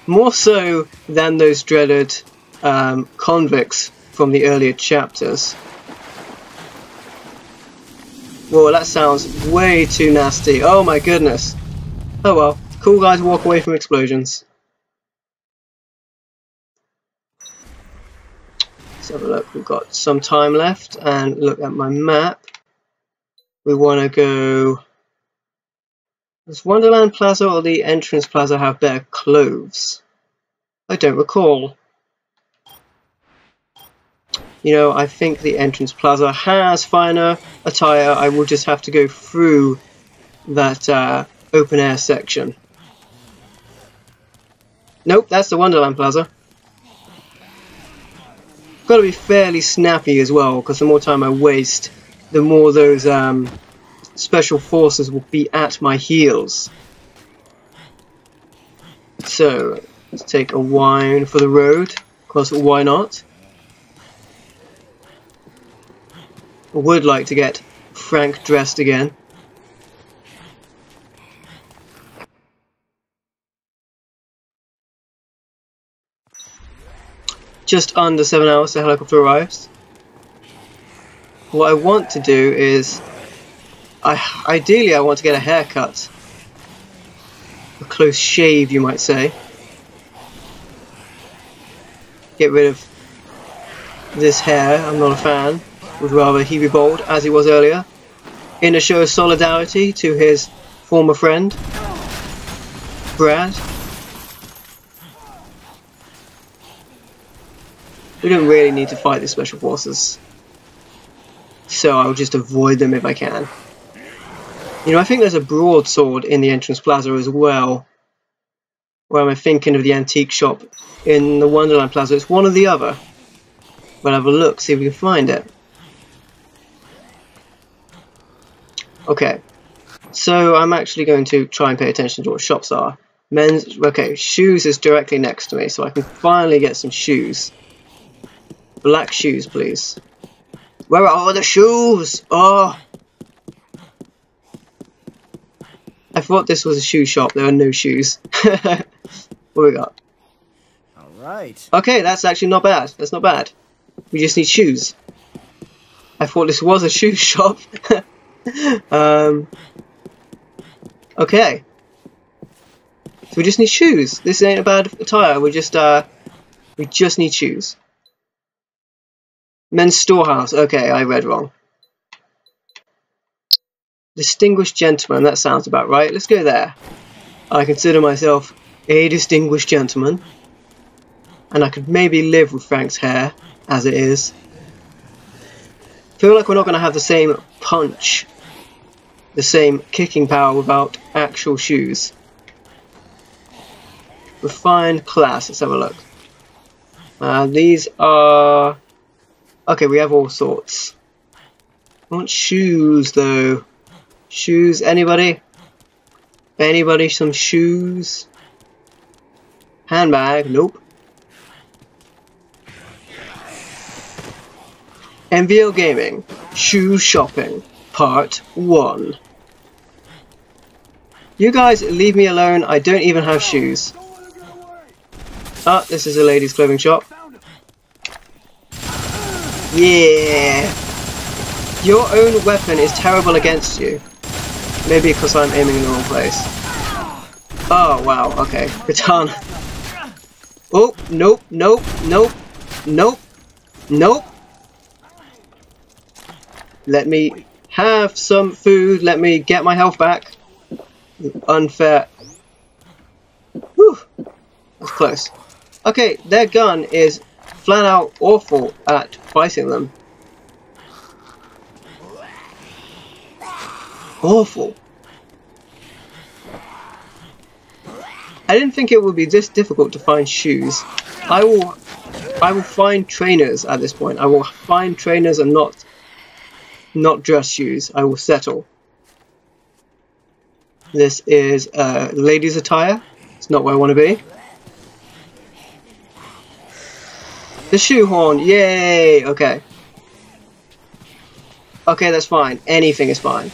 More so than those dreaded convicts from the earlier chapters. Whoa, that sounds way too nasty. Oh my goodness. Oh well, cool guys walk away from explosions. Let's have a look, we've got some time left, and look at my map. We want to go... Does Wonderland Plaza or the Entrance Plaza have better clothes? I don't recall. You know, I think the Entrance Plaza has finer attire. I will just have to go through that open air section. Nope, that's the Wonderland Plaza. Got to be fairly snappy as well, because the more time I waste, the more those special forces will be at my heels. So, let's take a wine for the road, because why not? I would like to get Frank dressed again. Just under 7 hours the helicopter arrives. What I want to do is, ideally I want to get a haircut. A close shave, you might say. Get rid of this hair, I'm not a fan. Would rather he be bald, as he was earlier. In a show of solidarity to his former friend, Brad. We don't really need to fight the special forces, so I'll just avoid them if I can. You know, I think there's a broadsword in the Entrance Plaza as well. Or am I thinking of the antique shop in the Wonderland Plaza? It's one or the other. We'll have a look, see if we can find it. Okay, so I'm actually going to try and pay attention to what shops are. Men's, okay, shoes is directly next to me, so I can finally get some shoes. Black shoes, please. Where are the shoes? Oh! I thought this was a shoe shop. There are no shoes. What we got? Alright. Okay, that's actually not bad. That's not bad. We just need shoes. I thought this was a shoe shop. Okay. So we just need shoes. This ain't a bad attire. We just need shoes. Men's storehouse. Okay, I read wrong. Distinguished gentleman. That sounds about right. Let's go there. I consider myself a distinguished gentleman, and I could maybe live with Frank's hair as it is. Feel like we're not going to have the same punch, the same kicking power without actual shoes. Refined class. Let's have a look. These are... Okay, we have all sorts. I want shoes, though. Shoes, anybody? Anybody some shoes? Handbag, nope. MVO Gaming, Shoe Shopping, Part 1. You guys leave me alone, I don't even have shoes. Ah, this is a ladies' clothing shop. Yeah! Your own weapon is terrible against you. Maybe because I'm aiming in the wrong place. Oh, wow, okay. Katana. Oh, nope, nope, nope, nope, nope. Let me have some food. Let me get my health back. Unfair. Whew. That's close. Okay, their gun is flat out awful at fighting them. Awful. I didn't think it would be this difficult to find shoes. I will find trainers at this point. I will find trainers and not dress shoes. I will settle. This is ladies' attire. It's not where I want to be. The shoehorn, yay! Okay. Okay, that's fine. Anything is fine.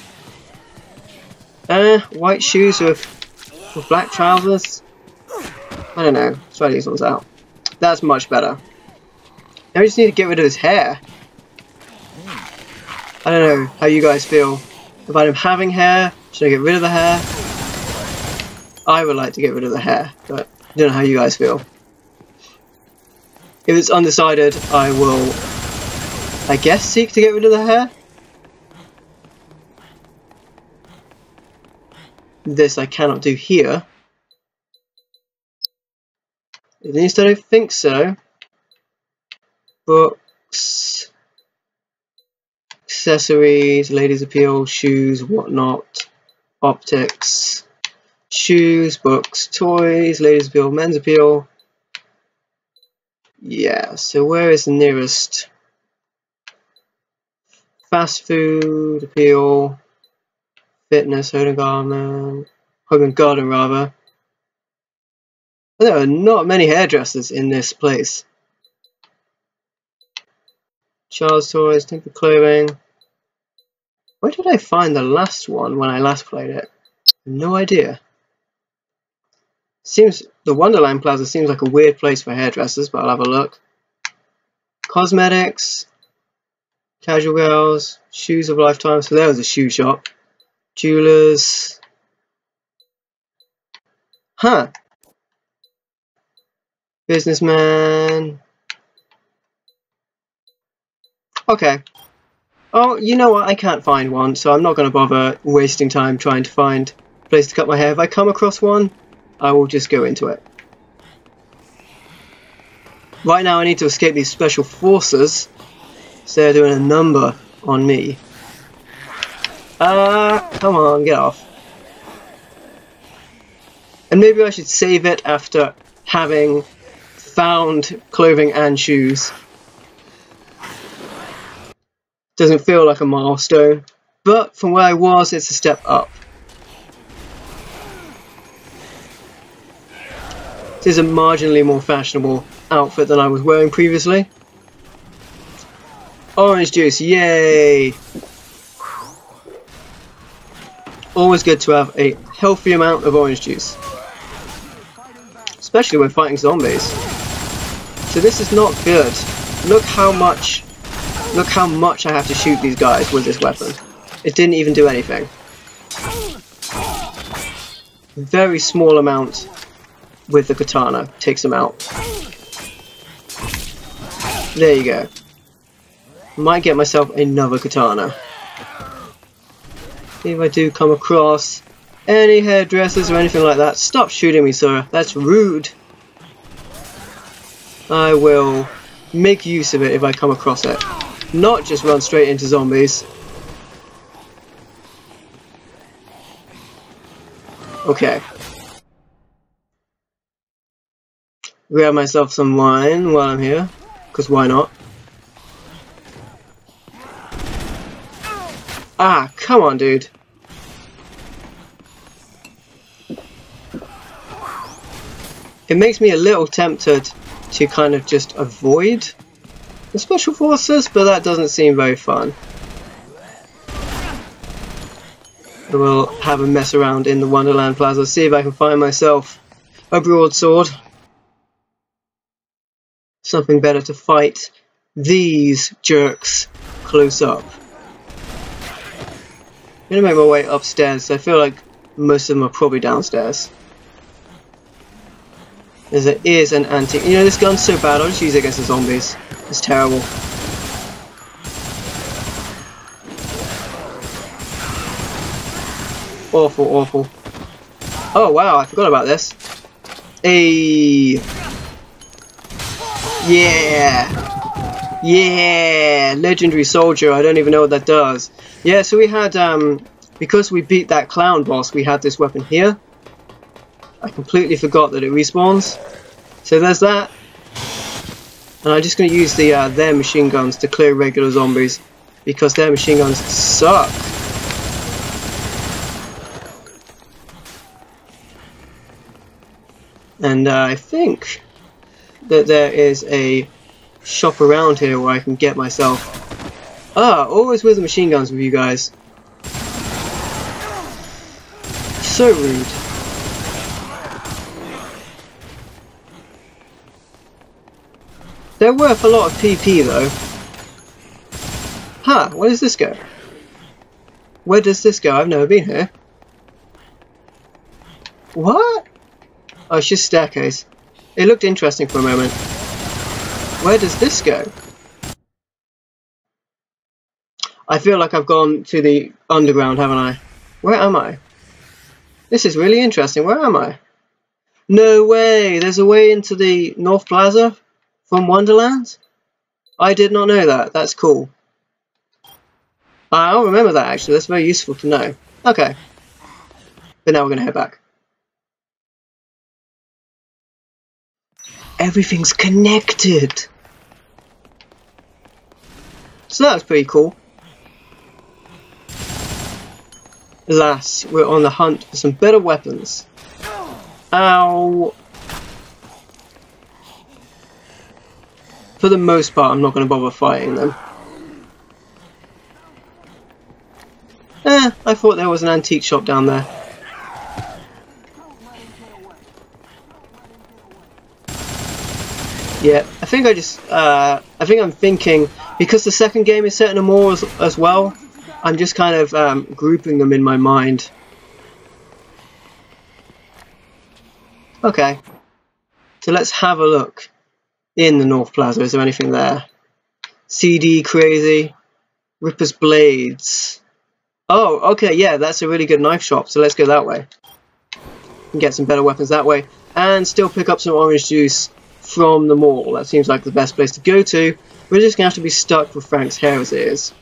White shoes with black trousers. I don't know. Let's try these ones out. That's much better. Now we just need to get rid of his hair. I don't know how you guys feel about him having hair. Should I get rid of the hair? I would like to get rid of the hair, but I don't know how you guys feel. If it's undecided, I will, I guess, seek to get rid of the hair. This I cannot do here. At least I don't think so. Books, accessories, ladies' appeal, shoes, whatnot, optics, shoes, books, toys, ladies' appeal, men's appeal. Yeah, so where is the nearest fast food appeal, fitness, home and garden rather. There are not many hairdressers in this place. Child's toys, temporary clothing. Where did I find the last one when I last played it? No idea. Seems the Wonderland Plaza seems like a weird place for hairdressers, but I'll have a look. Cosmetics, casual girls, shoes of a lifetime. So there was a shoe shop. Jewelers. Huh. Businessman. Okay. Oh, you know what? I can't find one, so I'm not going to bother wasting time trying to find a place to cut my hair. If I come across one, I will just go into it. Right now I need to escape these special forces, so they're doing a number on me. Come on, get off. And maybe I should save it after having found clothing and shoes. Doesn't feel like a milestone, but from where I was, it's a step up. This is a marginally more fashionable outfit than I was wearing previously. Orange juice, yay! Always good to have a healthy amount of orange juice, especially when fighting zombies. So this is not good. Look how much I have to shoot these guys with this weapon. It didn't even do anything. Very small amount with the katana takes them out. There you go. Might get myself another katana. If I do come across any hairdressers or anything like that, stop shooting me, sir. That's rude. I will make use of it if I come across it. Not just run straight into zombies. Okay. Grab myself some wine while I'm here, because why not? Ah, come on, dude. It makes me a little tempted to kind of just avoid the special forces, but that doesn't seem very fun. I will have a mess around in the Wonderland Plaza, see if I can find myself a broadsword. Something better to fight these jerks close up. I'm gonna make my way upstairs, so I feel like most of them are probably downstairs. There is an antique. You know, this gun's so bad, I'll just use it against the zombies. It's terrible. Awful, awful. Oh wow, I forgot about this. Hey. Yeah! Yeah! Legendary soldier, I don't even know what that does. Yeah, so we had, because we beat that clown boss, we had this weapon here. I completely forgot that it respawns. So there's that. And I'm just going to use their machine guns to clear regular zombies, because their machine guns suck. And I think that there is a shop around here where I can get myself... always with the machine guns with you guys. So rude. They're worth a lot of PP though. Huh, where does this go? Where does this go? I've never been here. What? Oh, it's just staircase. It looked interesting for a moment. Where does this go? I feel like I've gone to the underground, haven't I? Where am I? This is really interesting. Where am I? No way! There's a way into the North Plaza from Wonderland? I did not know that. That's cool. I'll remember that actually. That's very useful to know. Okay. But now we're going to head back. Everything's connected! So that was pretty cool. Alas, we're on the hunt for some better weapons. Ow! For the most part, I'm not going to bother fighting them. I thought there was an antique shop down there. Yeah, I think I'm thinking, because the second game is set in a mall as well, I'm just kind of grouping them in my mind. Okay, so let's have a look in the North Plaza. Is there anything there? CD Crazy, Ripper's Blades. Oh, okay, yeah, that's a really good knife shop, so let's go that way. And get some better weapons that way, and still pick up some orange juice from the mall. That seems like the best place to go to. We're just going to have to be stuck with Frank's hair as it is.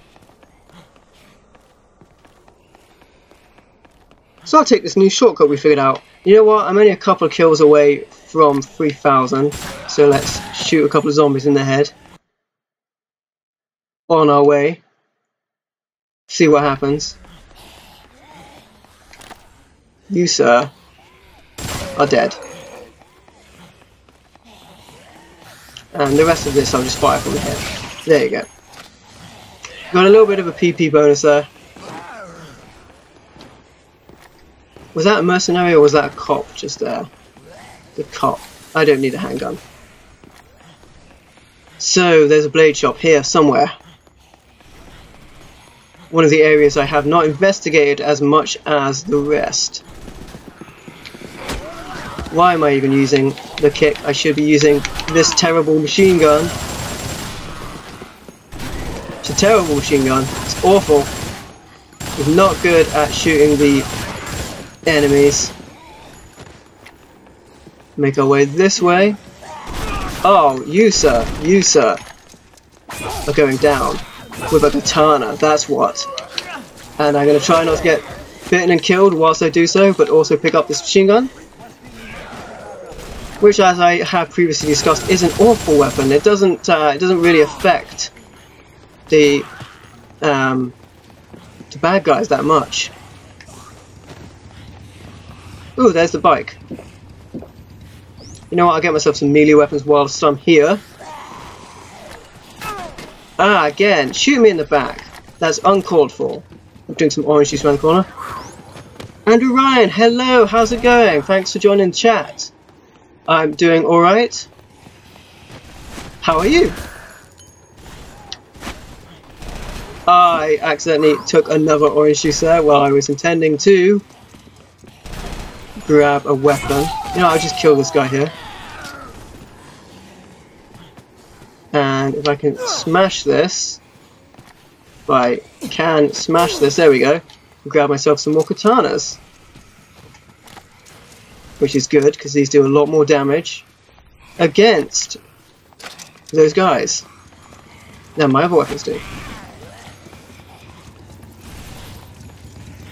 So I'll take this new shortcut we figured out. You know what, I'm only a couple of kills away from 3,000, so let's shoot a couple of zombies in the head. On our way. See what happens. You, sir, are dead. And the rest of this I'll just fire from the head. There you go. Got a little bit of a PP bonus there. Was that a mercenary or was that a cop just there? The cop. I don't need a handgun. So there's a blade shop here somewhere. One of the areas I have not investigated as much as the rest. Why am I even using the kick? I should be using this terrible machine gun. It's a terrible machine gun. It's awful. It's not good at shooting the enemies. Make our way this way. Oh, you sir, are going down with a katana, that's what. And I'm going to try not to get bitten and killed whilst I do so, but also pick up this machine gun. Which, as I have previously discussed, is an awful weapon. It doesn't really affect the bad guys that much. Ooh, there's the bike. You know what, I'll get myself some melee weapons whilst I'm here. Ah, again, shoot me in the back. That's uncalled for. I'm doing some orange juice around the corner. Andrew Ryan, hello, how's it going? Thanks for joining the chat. I'm doing alright. How are you? I accidentally took another orange juice there while I was intending to grab a weapon. You know, I'll just kill this guy here. And if I can smash this, if I can smash this, there we go. Grab myself some more katanas. Which is good, because these do a lot more damage against those guys than my other weapons do.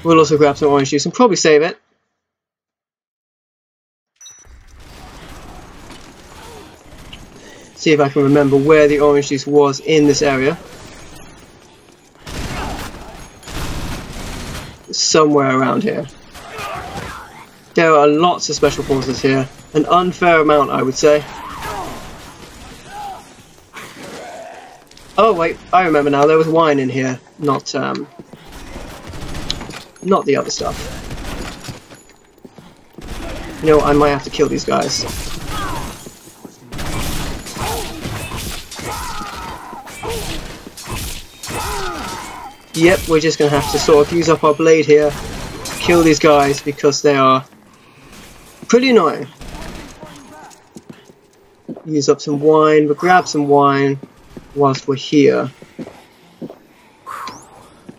We'll also grab some orange juice and probably save it. See if I can remember where the orange juice was in this area. Somewhere around here. There are lots of special forces here. An unfair amount, I would say. Oh wait, I remember now. There was wine in here, not the other stuff. You know, I might have to kill these guys. Yep, we're just going to have to sort of use up our blade here to kill these guys because they are pretty annoying. Use up some wine, but grab some wine whilst we're here.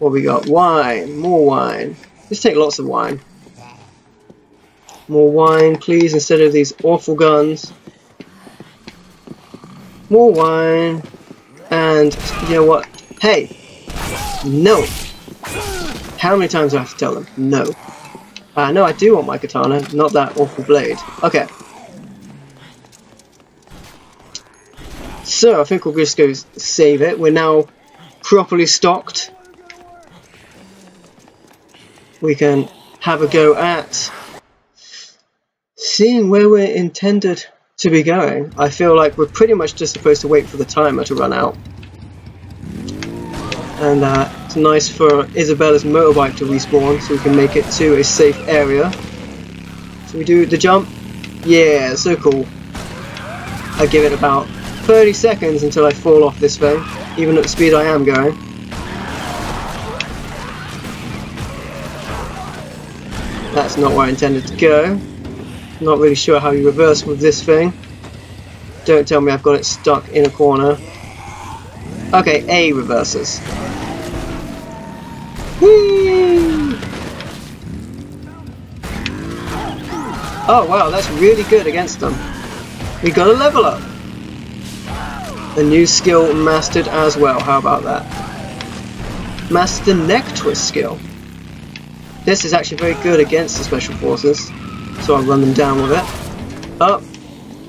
What we got? Wine, more wine. Let's take lots of wine. More wine, please, instead of these awful guns. More wine. And you know what? Hey! No! How many times do I have to tell them? No. No, I do want my katana, not that awful blade. Okay. So, I think we'll just go save it. We're now properly stocked. We can have a go at seeing where we're intended to be going. I feel like we're pretty much just supposed to wait for the timer to run out. And it's nice for Isabella's motorbike to respawn so we can make it to a safe area. So we do the jump. Yeah, so cool. I give it about 30 seconds until I fall off this thing, even at the speed I am going. That's not where I intended to go. Not really sure how you reverse with this thing. Don't tell me I've got it stuck in a corner. Okay, A reverses. Whee! Oh wow, that's really good against them. We got a level up. A new skill mastered as well, how about that? Master neck twist skill. This is actually very good against the special forces, so I'll run them down with it. Oh,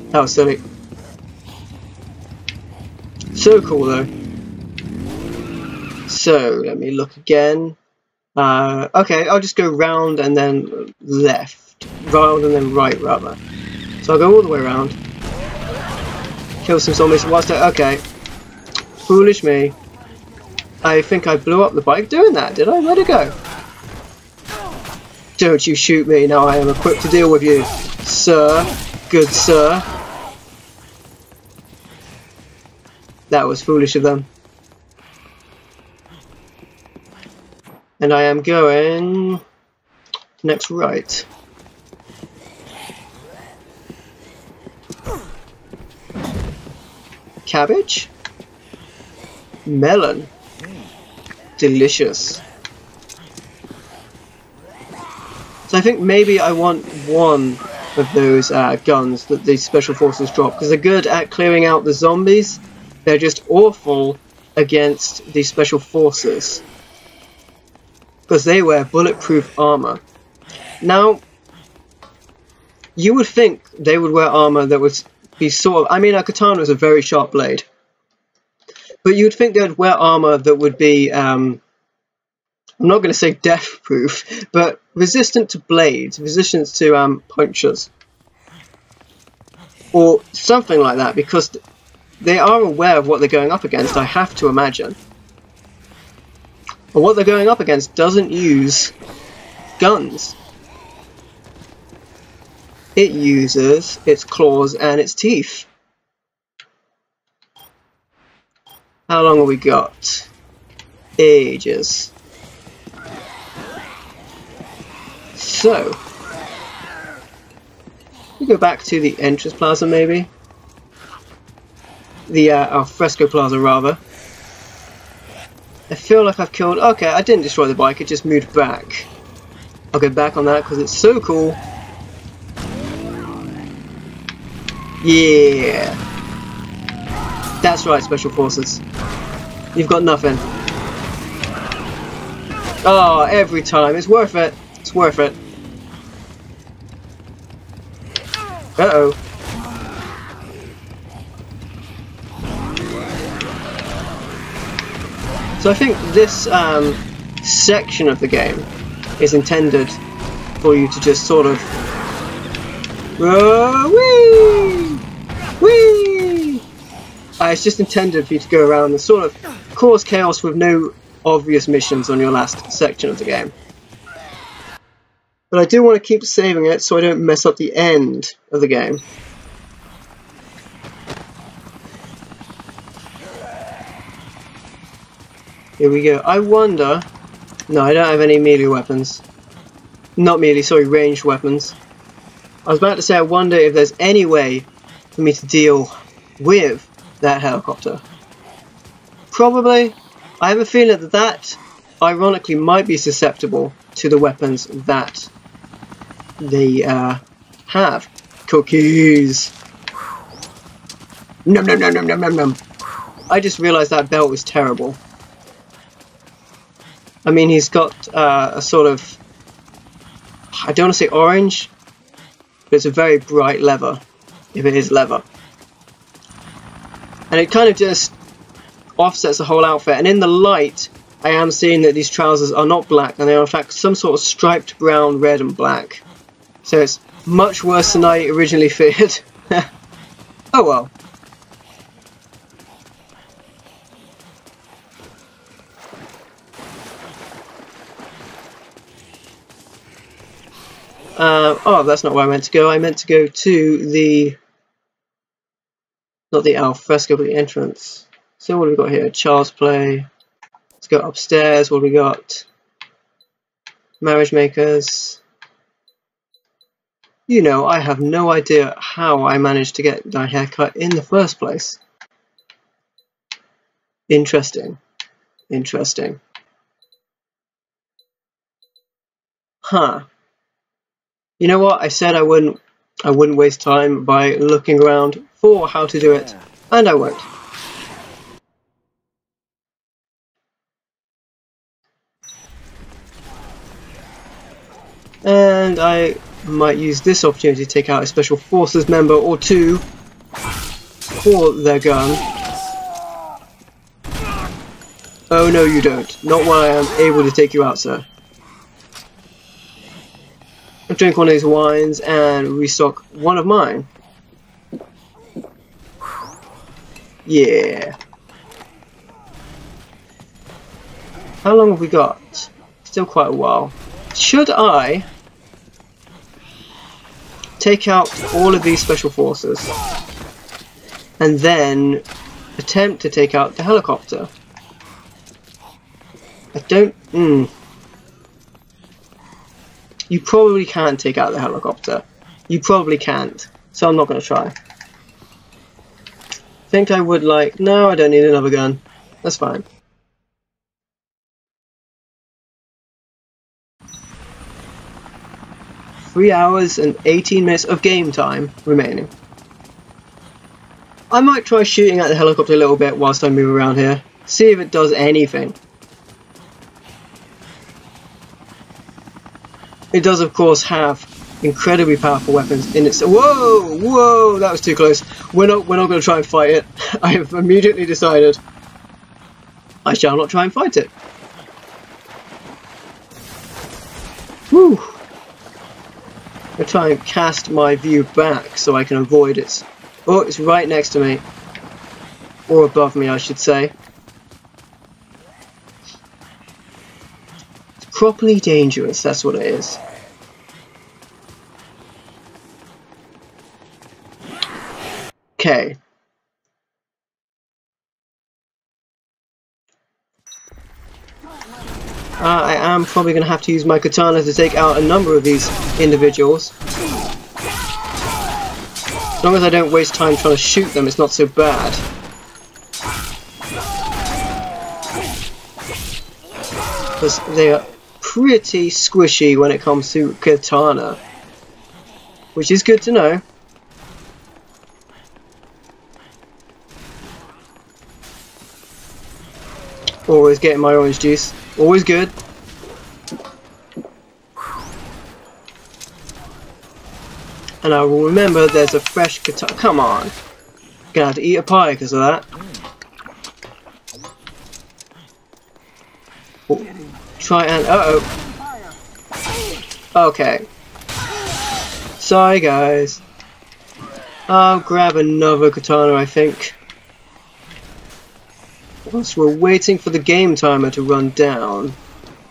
that was silly. So cool though. So, let me look again. Okay, I'll just go round and then left. Round and then right, rather. So I'll go all the way around. Kill some zombies whilst I... Okay. Foolish me. I think I blew up the bike doing that, did I? Where'd it go? Don't you shoot me, now I am equipped to deal with you. Sir. Good sir. That was foolish of them. And I am going next right. Cabbage? Melon. Delicious. So I think maybe I want one of those guns that the special forces drop, because they're good at clearing out the zombies. They're just awful against the special forces, because they wear bulletproof armor. Now, you would think they would wear armor that would be sort of... I mean, a katana is a very sharp blade. But you'd think they'd wear armor that would be... I'm not going to say death-proof, but resistant to blades, resistant to punctures. Or something like that, because they are aware of what they're going up against, I have to imagine. But what they're going up against doesn't use guns. It uses its claws and its teeth. How long have we got? Ages. So, we go back to the entrance plaza maybe. the Alfresco Plaza rather. I feel like I've killed... Okay, I didn't destroy the bike, it just moved back. I'll go back on that because it's so cool. Yeah. That's right, Special Forces. You've got nothing. Oh, every time. It's worth it. It's worth it. Uh-oh. So I think this section of the game is intended for you to just sort of... whee! Whee! It's just intended for you to go around and sort of cause chaos with no obvious missions on your last section of the game. But I do want to keep saving it so I don't mess up the end of the game. Here we go. I wonder... No, I don't have any melee weapons. Not melee, sorry, ranged weapons. I was about to say I wonder if there's any way for me to deal with that helicopter. Probably. I have a feeling that that, ironically, might be susceptible to the weapons that they have. Cookies! Nom nom nom nom nom nom nom. I just realised that belt was terrible. I mean, he's got a sort of... I don't want to say orange, but it's a very bright leather, if it is leather. And it kind of just offsets the whole outfit. And in the light, I am seeing that these trousers are not black, and they are in fact some sort of striped brown, red and black. So it's much worse than I originally feared. Oh well. Oh, that's not where I meant to go. I meant to go to the... not the Alfresco, but the entrance. So what have we got here? Child's Play. Let's go upstairs. What have we got? Marriage Makers. You know, I have no idea how I managed to get my haircut in the first place. Interesting. Interesting. Huh. You know what? I said I wouldn't waste time by looking around for how to do it, and I won't. And I might use this opportunity to take out a Special Forces member or two for their gun. Oh no you don't. Not while I am able to take you out, sir. I'll drink one of these wines and restock one of mine. Yeah. How long have we got? Still quite a while. Should I take out all of these Special Forces and then attempt to take out the helicopter? I don't... You probably can't take out the helicopter. You probably can't. So I'm not going to try. Think I would like... No, I don't need another gun. That's fine. Three hours and 18 minutes of game time remaining. I might try shooting at the helicopter a little bit whilst I move around here. See if it does anything. It does, of course, have incredibly powerful weapons in its... Whoa! Whoa! That was too close. We're not going to try and fight it. I have immediately decided I shall not try and fight it. Whew! I'm going to try and cast my view back so I can avoid it. Oh, it's right next to me. Or above me, I should say. Properly dangerous, that's what it is. Okay. I am probably going to have to use my katana to take out a number of these individuals. As long as I don't waste time trying to shoot them, it's not so bad. because they are pretty squishy when it comes to katana, which is good to know. Always getting my orange juice, always good. And I will remember there's a fresh katana. Come on, gonna have to eat a pie because of that. Oh, try and okay. Sorry guys. I'll grab another katana, I think. Whilst we're waiting for the game timer to run down,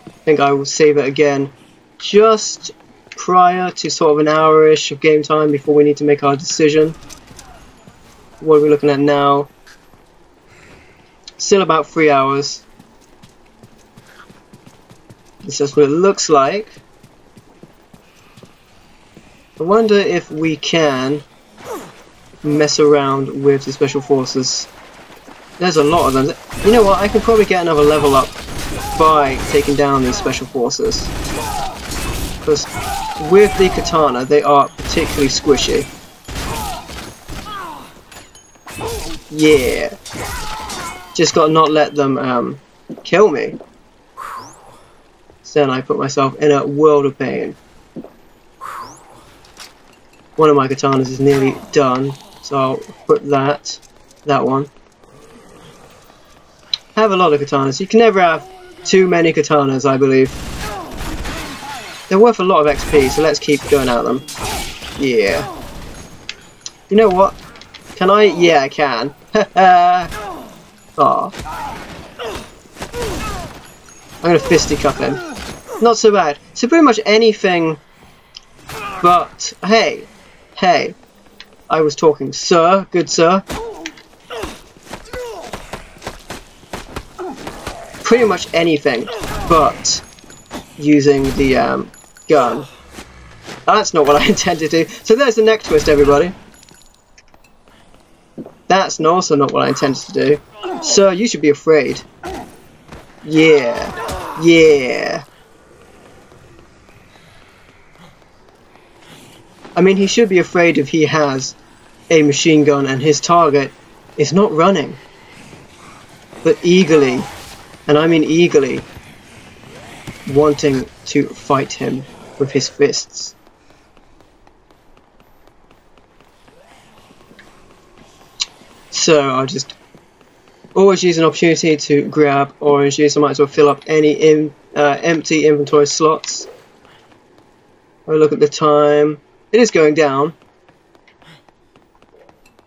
I think I will save it again just prior to sort of an hour-ish of game time before we need to make our decision. What are we looking at now? Still about 3 hours. This is what it looks like. I wonder if we can mess around with the special forces. There's a lot of them. You know what, I can probably get another level up by taking down these special forces. Because with the katana, they are particularly squishy. Yeah. Just gotta not let them kill me. So then I put myself in a world of pain. One of my katanas is nearly done, so I'll put that one. I have a lot of katanas. You can never have too many katanas, I believe. They're worth a lot of XP, so let's keep going at them. Yeah. You know what? Can I? Yeah, I can. Aw. I'm gonna fisticuff him. Not so bad. So pretty much anything, but hey, I was talking, sir, good sir. Pretty much anything, but using the gun. That's not what I intended to do. So there's the neck twist, everybody. That's also not what I intended to do. Sir, you should be afraid. Yeah. Yeah. I mean, he should be afraid if he has a machine gun and his target is not running, but eagerly, and I mean eagerly, wanting to fight him with his fists. So I'll just always use an opportunity to grab orange juice. I might as well fill up any empty inventory slots. I'll look at the time. It is going down.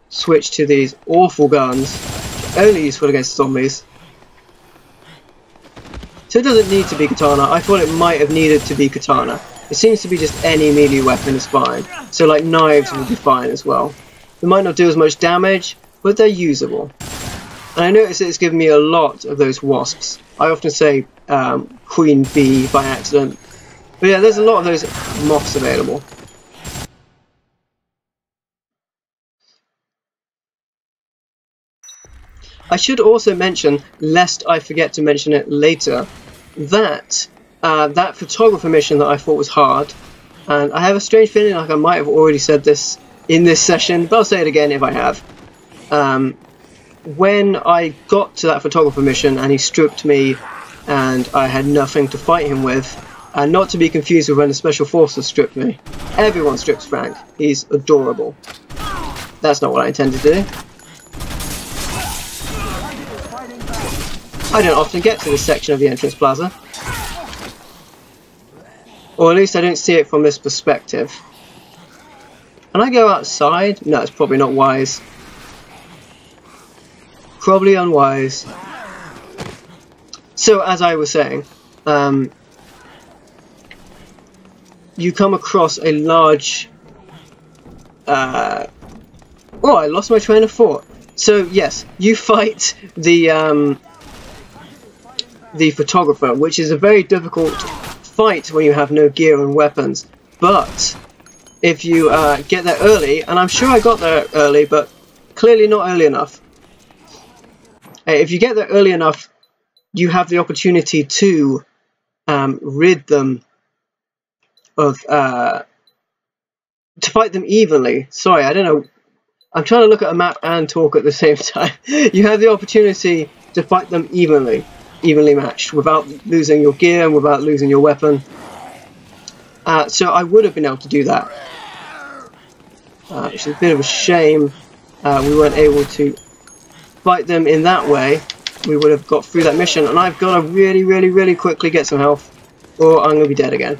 Switch to these awful guns. Only useful against zombies. So it doesn't need to be katana. I thought it might have needed to be katana. It seems to be just any melee weapon is fine. So like knives would be fine as well. They might not do as much damage, but they're usable. And I notice it's given me a lot of those wasps. I often say queen bee by accident. But yeah, there's a lot of those moths available. I should also mention, lest I forget to mention it later, that that photographer mission that I thought was hard, and I have a strange feeling like I might have already said this in this session, but I'll say it again if I have. When I got to that photographer mission and he stripped me and I had nothing to fight him with, and not to be confused with when the special forces stripped me. Everyone strips Frank. He's adorable. That's not what I intended to do. I don't often get to this section of the entrance plaza. Or at least I don't see it from this perspective. Can I go outside? No, it's probably not wise. Probably unwise. So, as I was saying, you come across a large... oh, I lost my train of thought. So, yes, you fight the photographer, which is a very difficult fight when you have no gear and weapons. But if you get there early, and I'm sure I got there early, but clearly not early enough. If you get there early enough, you have the opportunity to rid them of to fight them evenly. Sorry, I don't know. I'm trying to look at a map and talk at the same time. You have the opportunity to fight them evenly matched, without losing your gear and without losing your weapon. So I would have been able to do that. Which is a bit of a shame. We weren't able to fight them in that way. We would have got through that mission, and I've got to really quickly get some health, or I'm going to be dead again.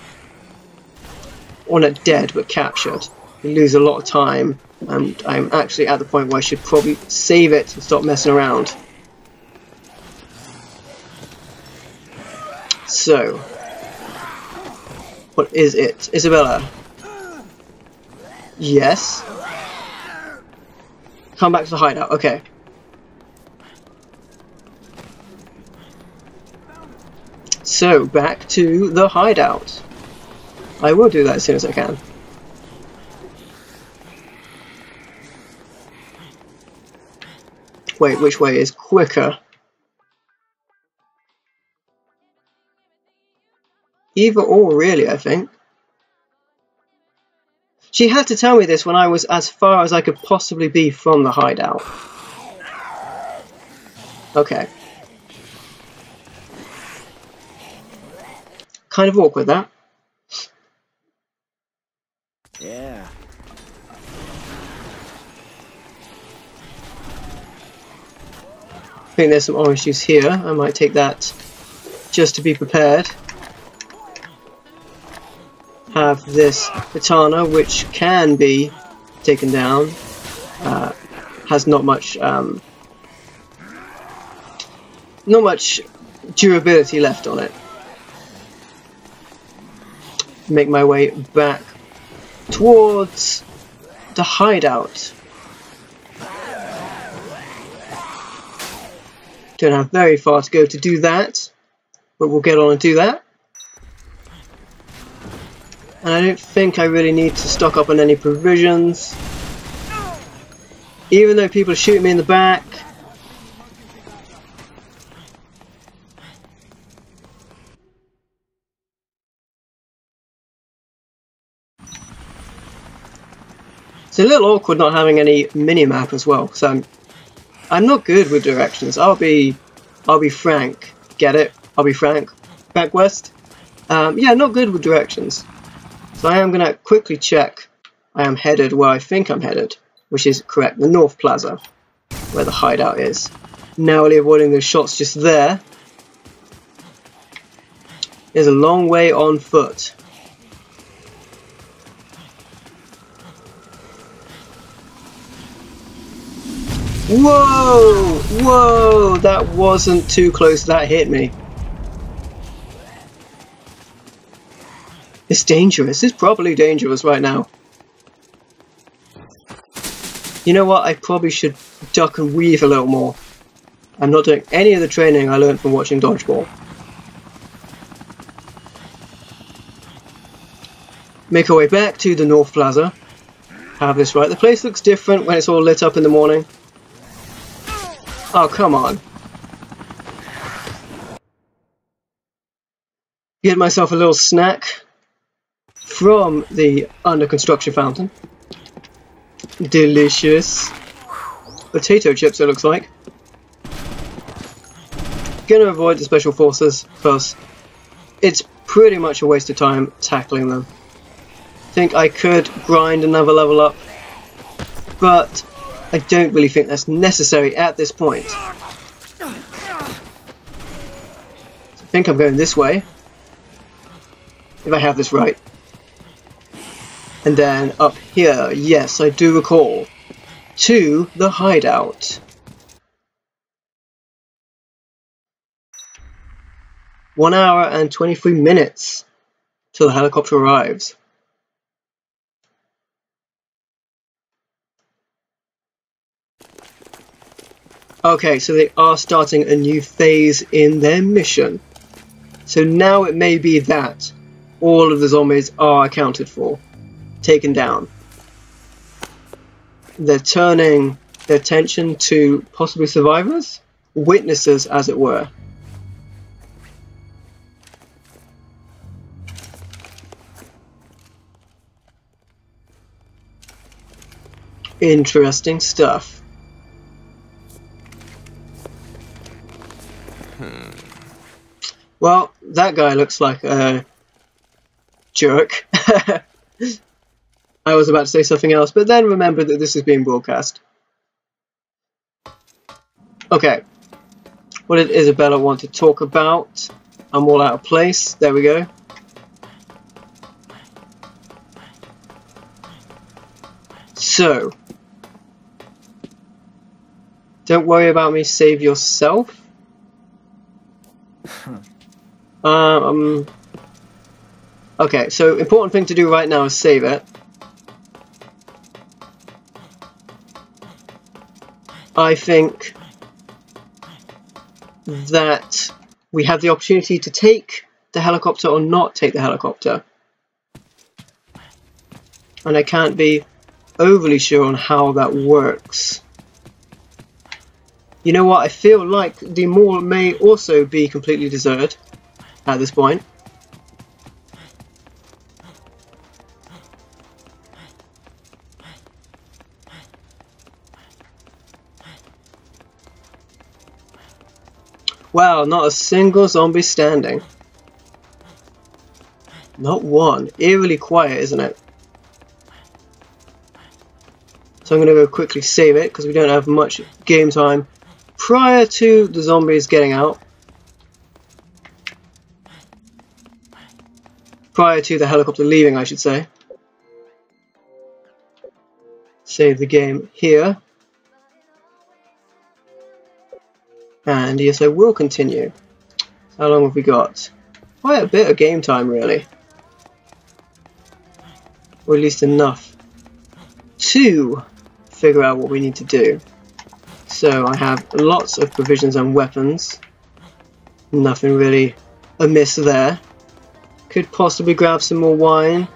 Or not dead, but captured. We lose a lot of time, and I'm actually at the point where I should probably save it and stop messing around. So, what is it? Isabella? Yes. Come back to the hideout, okay. So, back to the hideout. I will do that as soon as I can. Wait, which way is quicker? Either or, really, I think. She had to tell me this when I was as far as I could possibly be from the hideout. Okay. Kind of awkward, that. Yeah. I think there's some orange juice here. I might take that just to be prepared. Have this katana, which can be taken down. Has not much durability left on it. Make my way back towards the hideout. Don't have very far to go to do that, but we'll get on and do that. And I don't think I really need to stock up on any provisions. Even though people are shooting me in the back. It's a little awkward not having any mini-map as well, so I'm not good with directions. I'll be frank. Get it? I'll be frank. Back west? Yeah, not good with directions. So I am going to quickly check I am headed where I think I'm headed, which is correct, the North Plaza, where the hideout is. Narrowly avoiding those shots just there. There's a long way on foot. Whoa! Whoa! That wasn't too close, that hit me. It's dangerous. It's probably dangerous right now. You know what? I probably should duck and weave a little more. I'm not doing any of the training I learned from watching Dodgeball. Make our way back to the North Plaza. Have this right. The place looks different when it's all lit up in the morning. Oh, come on. Get myself a little snack from the under construction fountain. Delicious. Potato chips, it looks like. Gonna avoid the special forces because it's pretty much a waste of time tackling them. Think I could grind another level up, but I don't really think that's necessary at this point. So I think I'm going this way, if I have this right. And then up here, yes, I do recall, to the hideout. 1 hour and 23 minutes till the helicopter arrives. Okay, so they are starting a new phase in their mission. So now it may be that all of the zombies are accounted for, taken down. They're turning their attention to possibly survivors, witnesses as it were. Interesting stuff. Well, that guy looks like a jerk. I was about to say something else, but then remembered that this is being broadcast. Okay. What did Isabella want to talk about? I'm all out of place. There we go. So, don't worry about me, save yourself. Okay, so important thing to do right now is save it. I think that we have the opportunity to take the helicopter or not take the helicopter. And I can't be overly sure on how that works. You know what, I feel like the mall may also be completely deserted at this point. Wow, not a single zombie standing. Not one. Eerily quiet, isn't it? So I'm going to go quickly save it because we don't have much game time prior to the zombies getting out. Prior to the helicopter leaving, I should say. Save the game here. And yes, I will continue. How long have we got? Quite a bit of game time, really. Or at least enough to figure out what we need to do. So I have lots of provisions and weapons. Nothing really amiss there. Could possibly grab some more wine.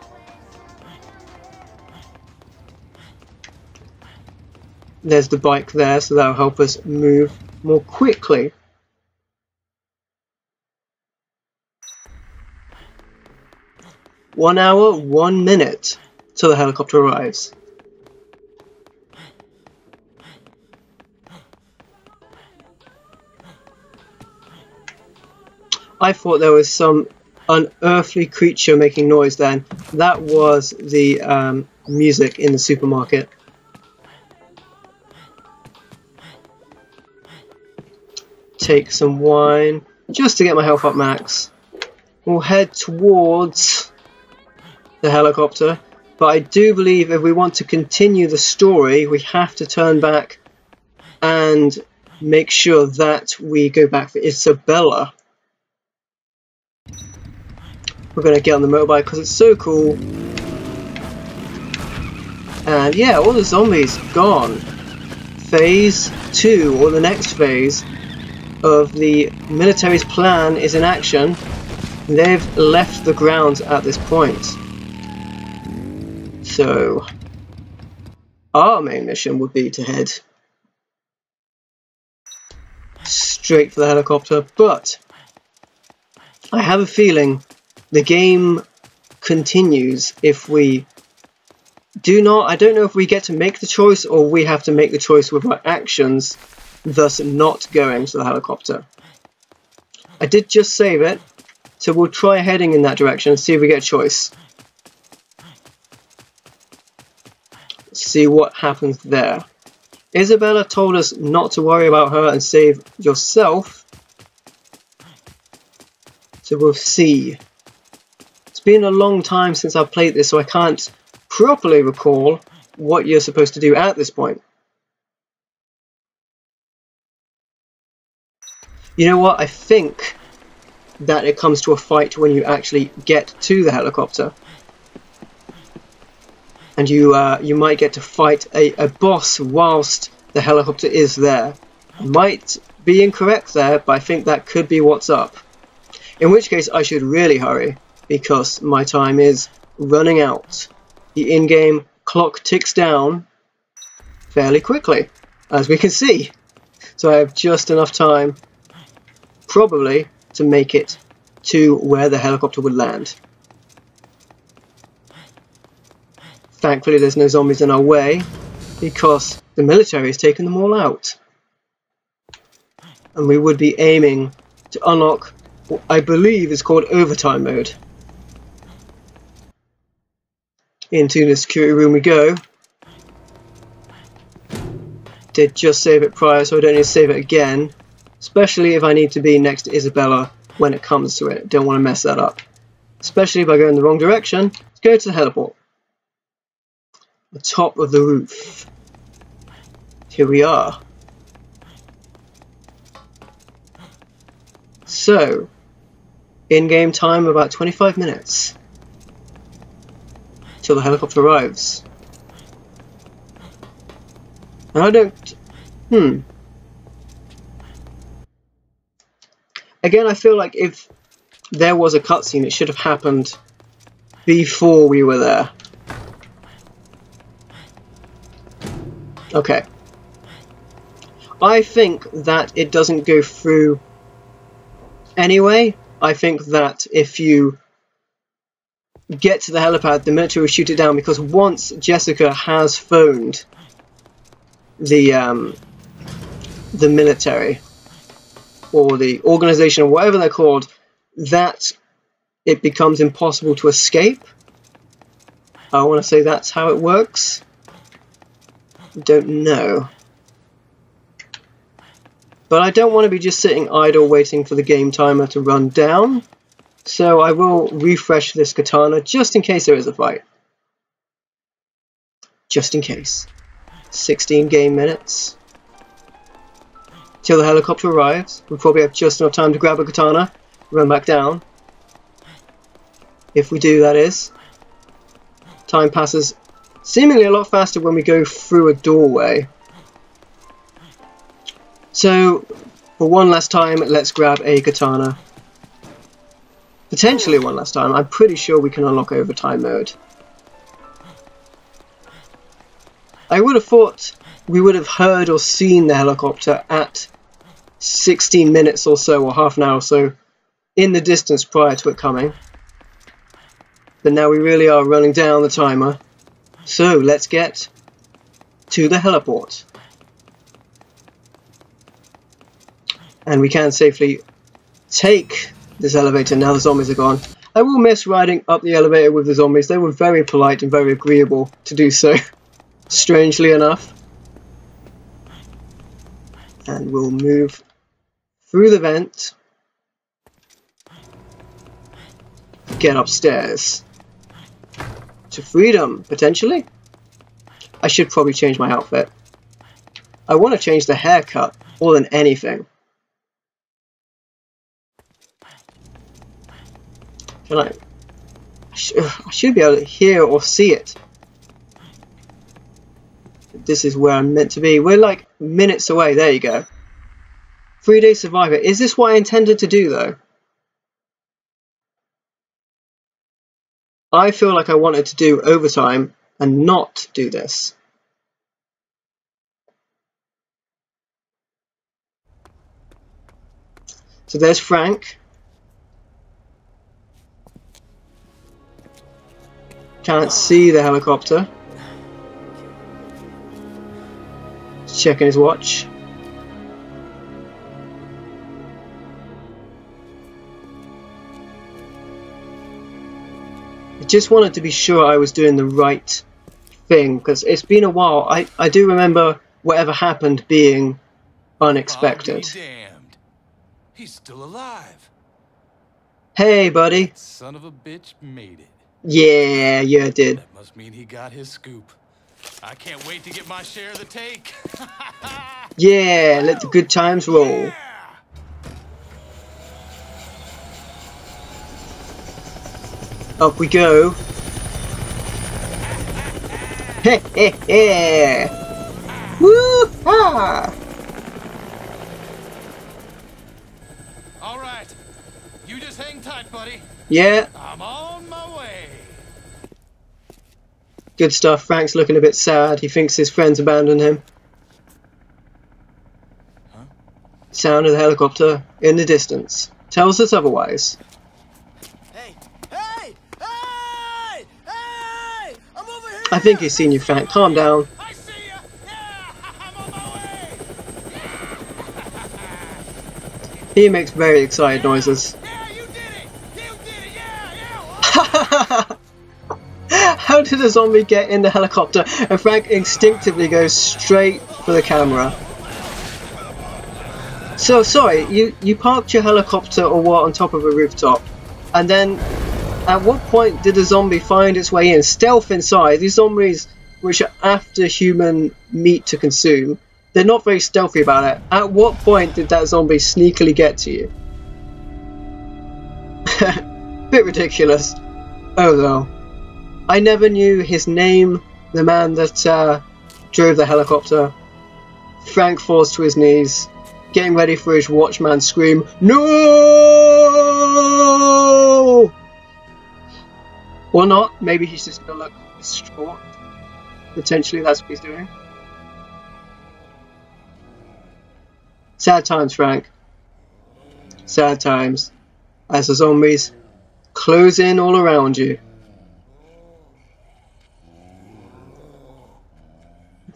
There's the bike there, so that'll help us move more quickly. One hour, 1 minute till the helicopter arrives. I thought there was some unearthly creature making noise then. That was the music in the supermarket. Take some wine just to get my health up max. We'll head towards the helicopter, but I do believe if we want to continue the story we have to turn back and make sure that we go back for Isabella. We're going to get on the motorbike because it's so cool. And yeah, all the zombies gone. Phase 2, or the next phase of the military's plan, is in action. They've left the grounds at this point. So our main mission would be to head straight for the helicopter, but I have a feeling the game continues if we do not. I don't know if we get to make the choice or we have to make the choice with our actions, thus not going to the helicopter. I did just save it, so we'll try heading in that direction and see if we get a choice. See what happens there. Isabella told us not to worry about her and save yourself. So we'll see. It's been a long time since I've played this, so I can't properly recall what you're supposed to do at this point. You know what? I think that it comes to a fight when you actually get to the helicopter. And you might get to fight a boss whilst the helicopter is there. I might be incorrect there, but I think that could be what's up. In which case I should really hurry, because my time is running out. The in-game clock ticks down fairly quickly, as we can see. So I have just enough time, probably, to make it to where the helicopter would land. Thankfully there's no zombies in our way. because the military has taken them all out. And we would be aiming to unlock what I believe is called overtime mode. Into the security room we go. Did just save it prior, so I don't need to save it again. Especially if I need to be next to Isabella when it comes to it. Don't want to mess that up. Especially if I go in the wrong direction. Let's go to the heliport. The top of the roof. Here we are. So, in-game time about 25 minutes. Till the helicopter arrives. And I don't... Again, I feel like if there was a cutscene, it should have happened before we were there. Okay. I think that it doesn't go through anyway. I think that if you get to the helipad, the military will shoot it down, because once Jessica has phoned the military or the organization or whatever they're called, that it becomes impossible to escape. I want to say that's how it works. Don't know. But I don't want to be just sitting idle waiting for the game timer to run down. So I will refresh this katana just in case there is a fight. Just in case. 16 game minutes. Till the helicopter arrives. We'll probably have just enough time to grab a katana, run back down. If we do, that is. Time passes seemingly a lot faster when we go through a doorway. So, for one last time, let's grab a katana. Potentially one last time. I'm pretty sure we can unlock overtime mode. I would have thought we would have heard or seen the helicopter at 16 minutes or so, or half an hour or so, in the distance prior to it coming. But now we really are running down the timer. So let's get to the heliport. And we can safely take this elevator now the zombies are gone. I will miss riding up the elevator with the zombies. They were very polite and very agreeable to do so, strangely enough. And we'll move through the vent. Get upstairs. To freedom, potentially? I should probably change my outfit. I want to change the haircut more than anything. Can I should be able to hear or see it. This is where I'm meant to be. We're like minutes away. There you go. 3-day survivor. Is this what I intended to do, though? I feel like I wanted to do overtime and not do this. So there's Frank. Can't see the helicopter. Checking his watch. I just wanted to be sure I was doing the right thing, because it's been a while. I do remember whatever happened being unexpected. I'll be damned. He's still alive. Hey, buddy. That son of a bitch made it. Yeah, you did. That must mean he got his scoop. I can't wait to get my share of the take. Yeah, let the good times roll. Yeah. Up we go. Heh heh heh. Woo-ha! All right. You just hang tight, buddy. Yeah. I'm on my way. Good stuff. Frank's looking a bit sad. He thinks his friends abandoned him. Huh? Sound of the helicopter in the distance tells us otherwise. Hey! Hey! Hey! Hey! I'm over here! I think he's seen you, Frank. Calm down. I see ya. He makes very excited noises. Yeah, you did it! You did it! Yeah! How did a zombie get in the helicopter? And Frank instinctively goes straight for the camera. So sorry, you parked your helicopter or what on top of a rooftop, and then at what point did a zombie find its way in? Stealth inside. These zombies, which are after human meat to consume, they're not very stealthy about it. At what point did that zombie sneakily get to you? Bit ridiculous. Oh well. I never knew his name, the man that drove the helicopter. Frank falls to his knees, getting ready for his watchman scream, "No!" Or not, maybe he's just gonna look distraught. Potentially that's what he's doing. Sad times, Frank. Sad times. As the zombies close in all around you.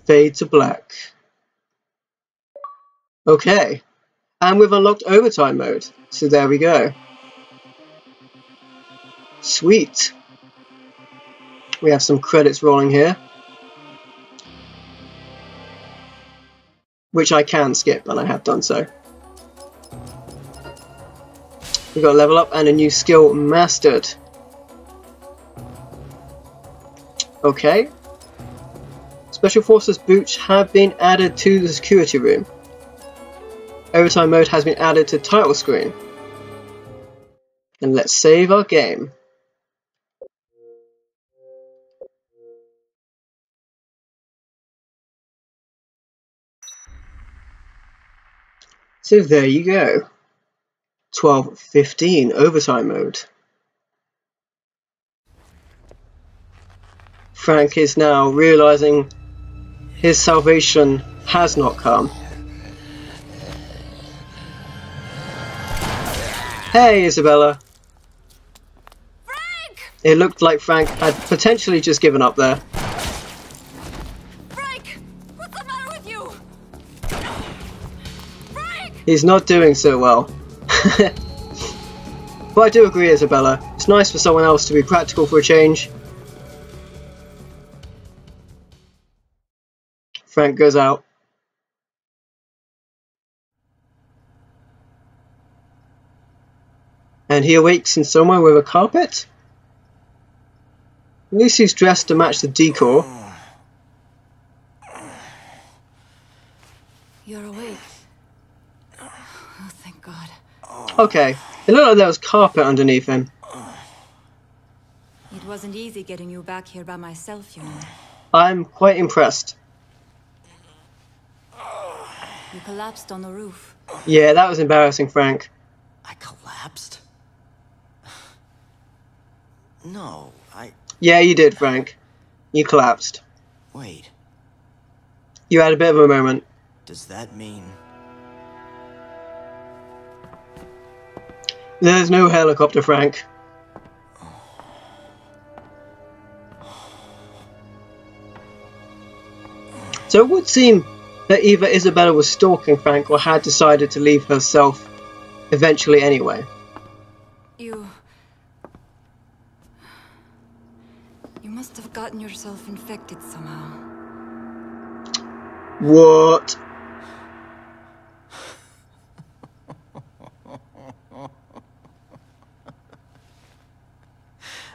Fade to black. Okay. And we've unlocked overtime mode. So there we go. Sweet. We have some credits rolling here, which I can skip, and I have done so. We've got a level up and a new skill mastered. Okay. Special Forces boots have been added to the security room. Overtime mode has been added to title screen. And let's save our game. So there you go. 12:15 overtime mode. Frank is now realizing his salvation has not come. Hey, Isabella. Frank! It looked like Frank had potentially just given up there. Frank! What's the matter with you? Frank! He's not doing so well. But I do agree, Isabella. It's nice for someone else to be practical for a change. Frank goes out. And he awakes in somewhere with a carpet? At least he's dressed to match the decor. You're awake. Oh, thank God. Okay, it looked like there was carpet underneath him. It wasn't easy getting you back here by myself, you know. I'm quite impressed. You collapsed on the roof. Yeah, that was embarrassing, Frank. I collapsed? No, Yeah, you did, Frank. You collapsed. Wait, You had a bit of a moment. does that mean... There's no helicopter, Frank. So it would seem that either Isabella was stalking Frank or had decided to leave herself eventually anyway. You must have gotten yourself infected somehow. What?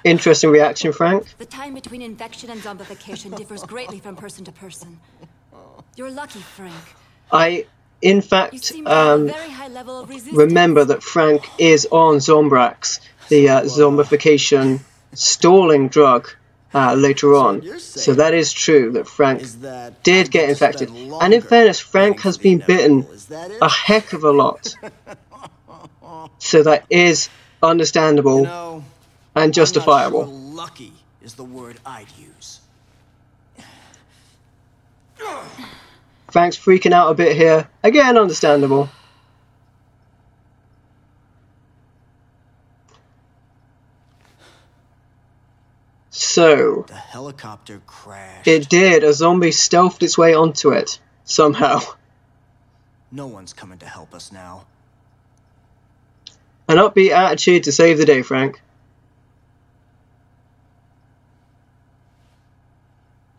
Interesting reaction, Frank. The time between infection and zombification differs greatly from person to person. You're lucky, Frank. I, in You fact, seem to have a very high level of resistance. remember that Frank is on Zombrax, the zombification stalling drug, later on. So that is true that Frank did get infected. And in fairness, Frank has been bitten a heck of a lot. So that is understandable. You know, and justifiable. I'm not sure lucky is the word I'd use. Frank's freaking out a bit here. Again, understandable. So, The helicopter crashed. it did. A zombie stealthed its way onto it. Somehow. No one's coming to help us now. An upbeat attitude to save the day, Frank.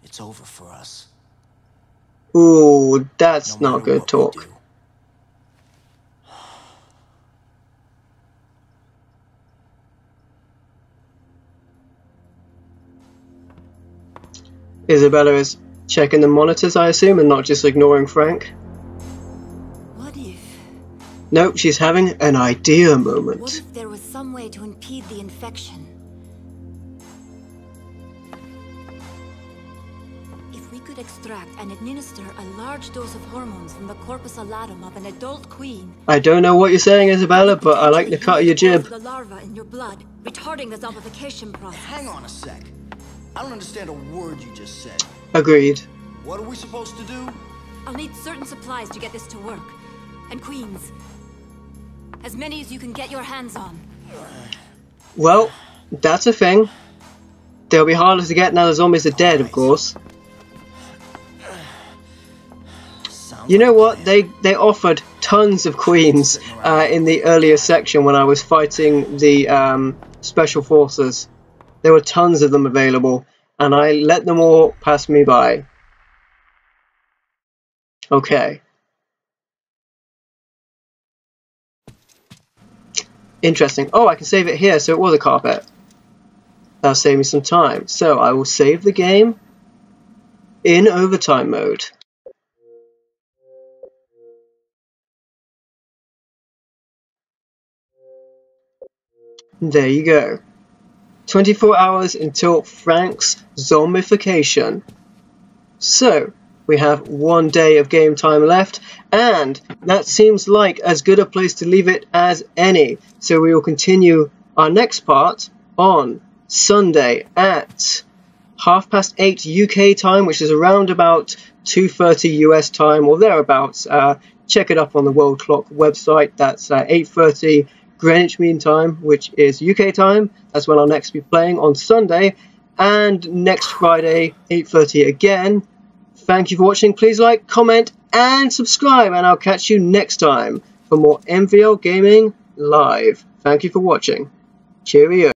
It's over for us. Ooh, that's No not matter good what we talk. do. Isabella is checking the monitors, I assume, and not just ignoring Frank. What if... Nope, she's having an idea What moment. if there was some way to impede the infection? If we could extract and administer a large dose of hormones from the corpus allatum of an adult queen... I don't know what you're saying, Isabella, we could but I like the cut of your potentially jib. dispose the larva in your blood, retarding the zombification process. Hang on a sec. I don't understand a word you just said. Agreed. What are we supposed to do? I'll need certain supplies to get this to work. And queens. As many as you can get your hands on. Well, that's a thing. They'll be harder to get now the zombies are dead, of course. You know what? They offered tons of queens in the earlier section when I was fighting the special forces. There were tons of them available, and I let them all pass me by. Okay. Interesting. Oh, I can save it here, so it was a carpet. That'll save me some time. So I will save the game in overtime mode. There you go. 24 hours until Frank's zombification. So, we have 1 day of game time left, and that seems like as good a place to leave it as any. So we will continue our next part on Sunday at 8:30 UK time, which is around about 2:30 US time or thereabouts. Check it up on the World Clock website. That's 8:30 Greenwich Mean Time, which is UK time. That's when I'll next be playing on Sunday, and next Friday 8:30 again. Thank you for watching. Please like, comment, and subscribe, and I'll catch you next time for more MVL Gaming Live. Thank you for watching. Cheerio.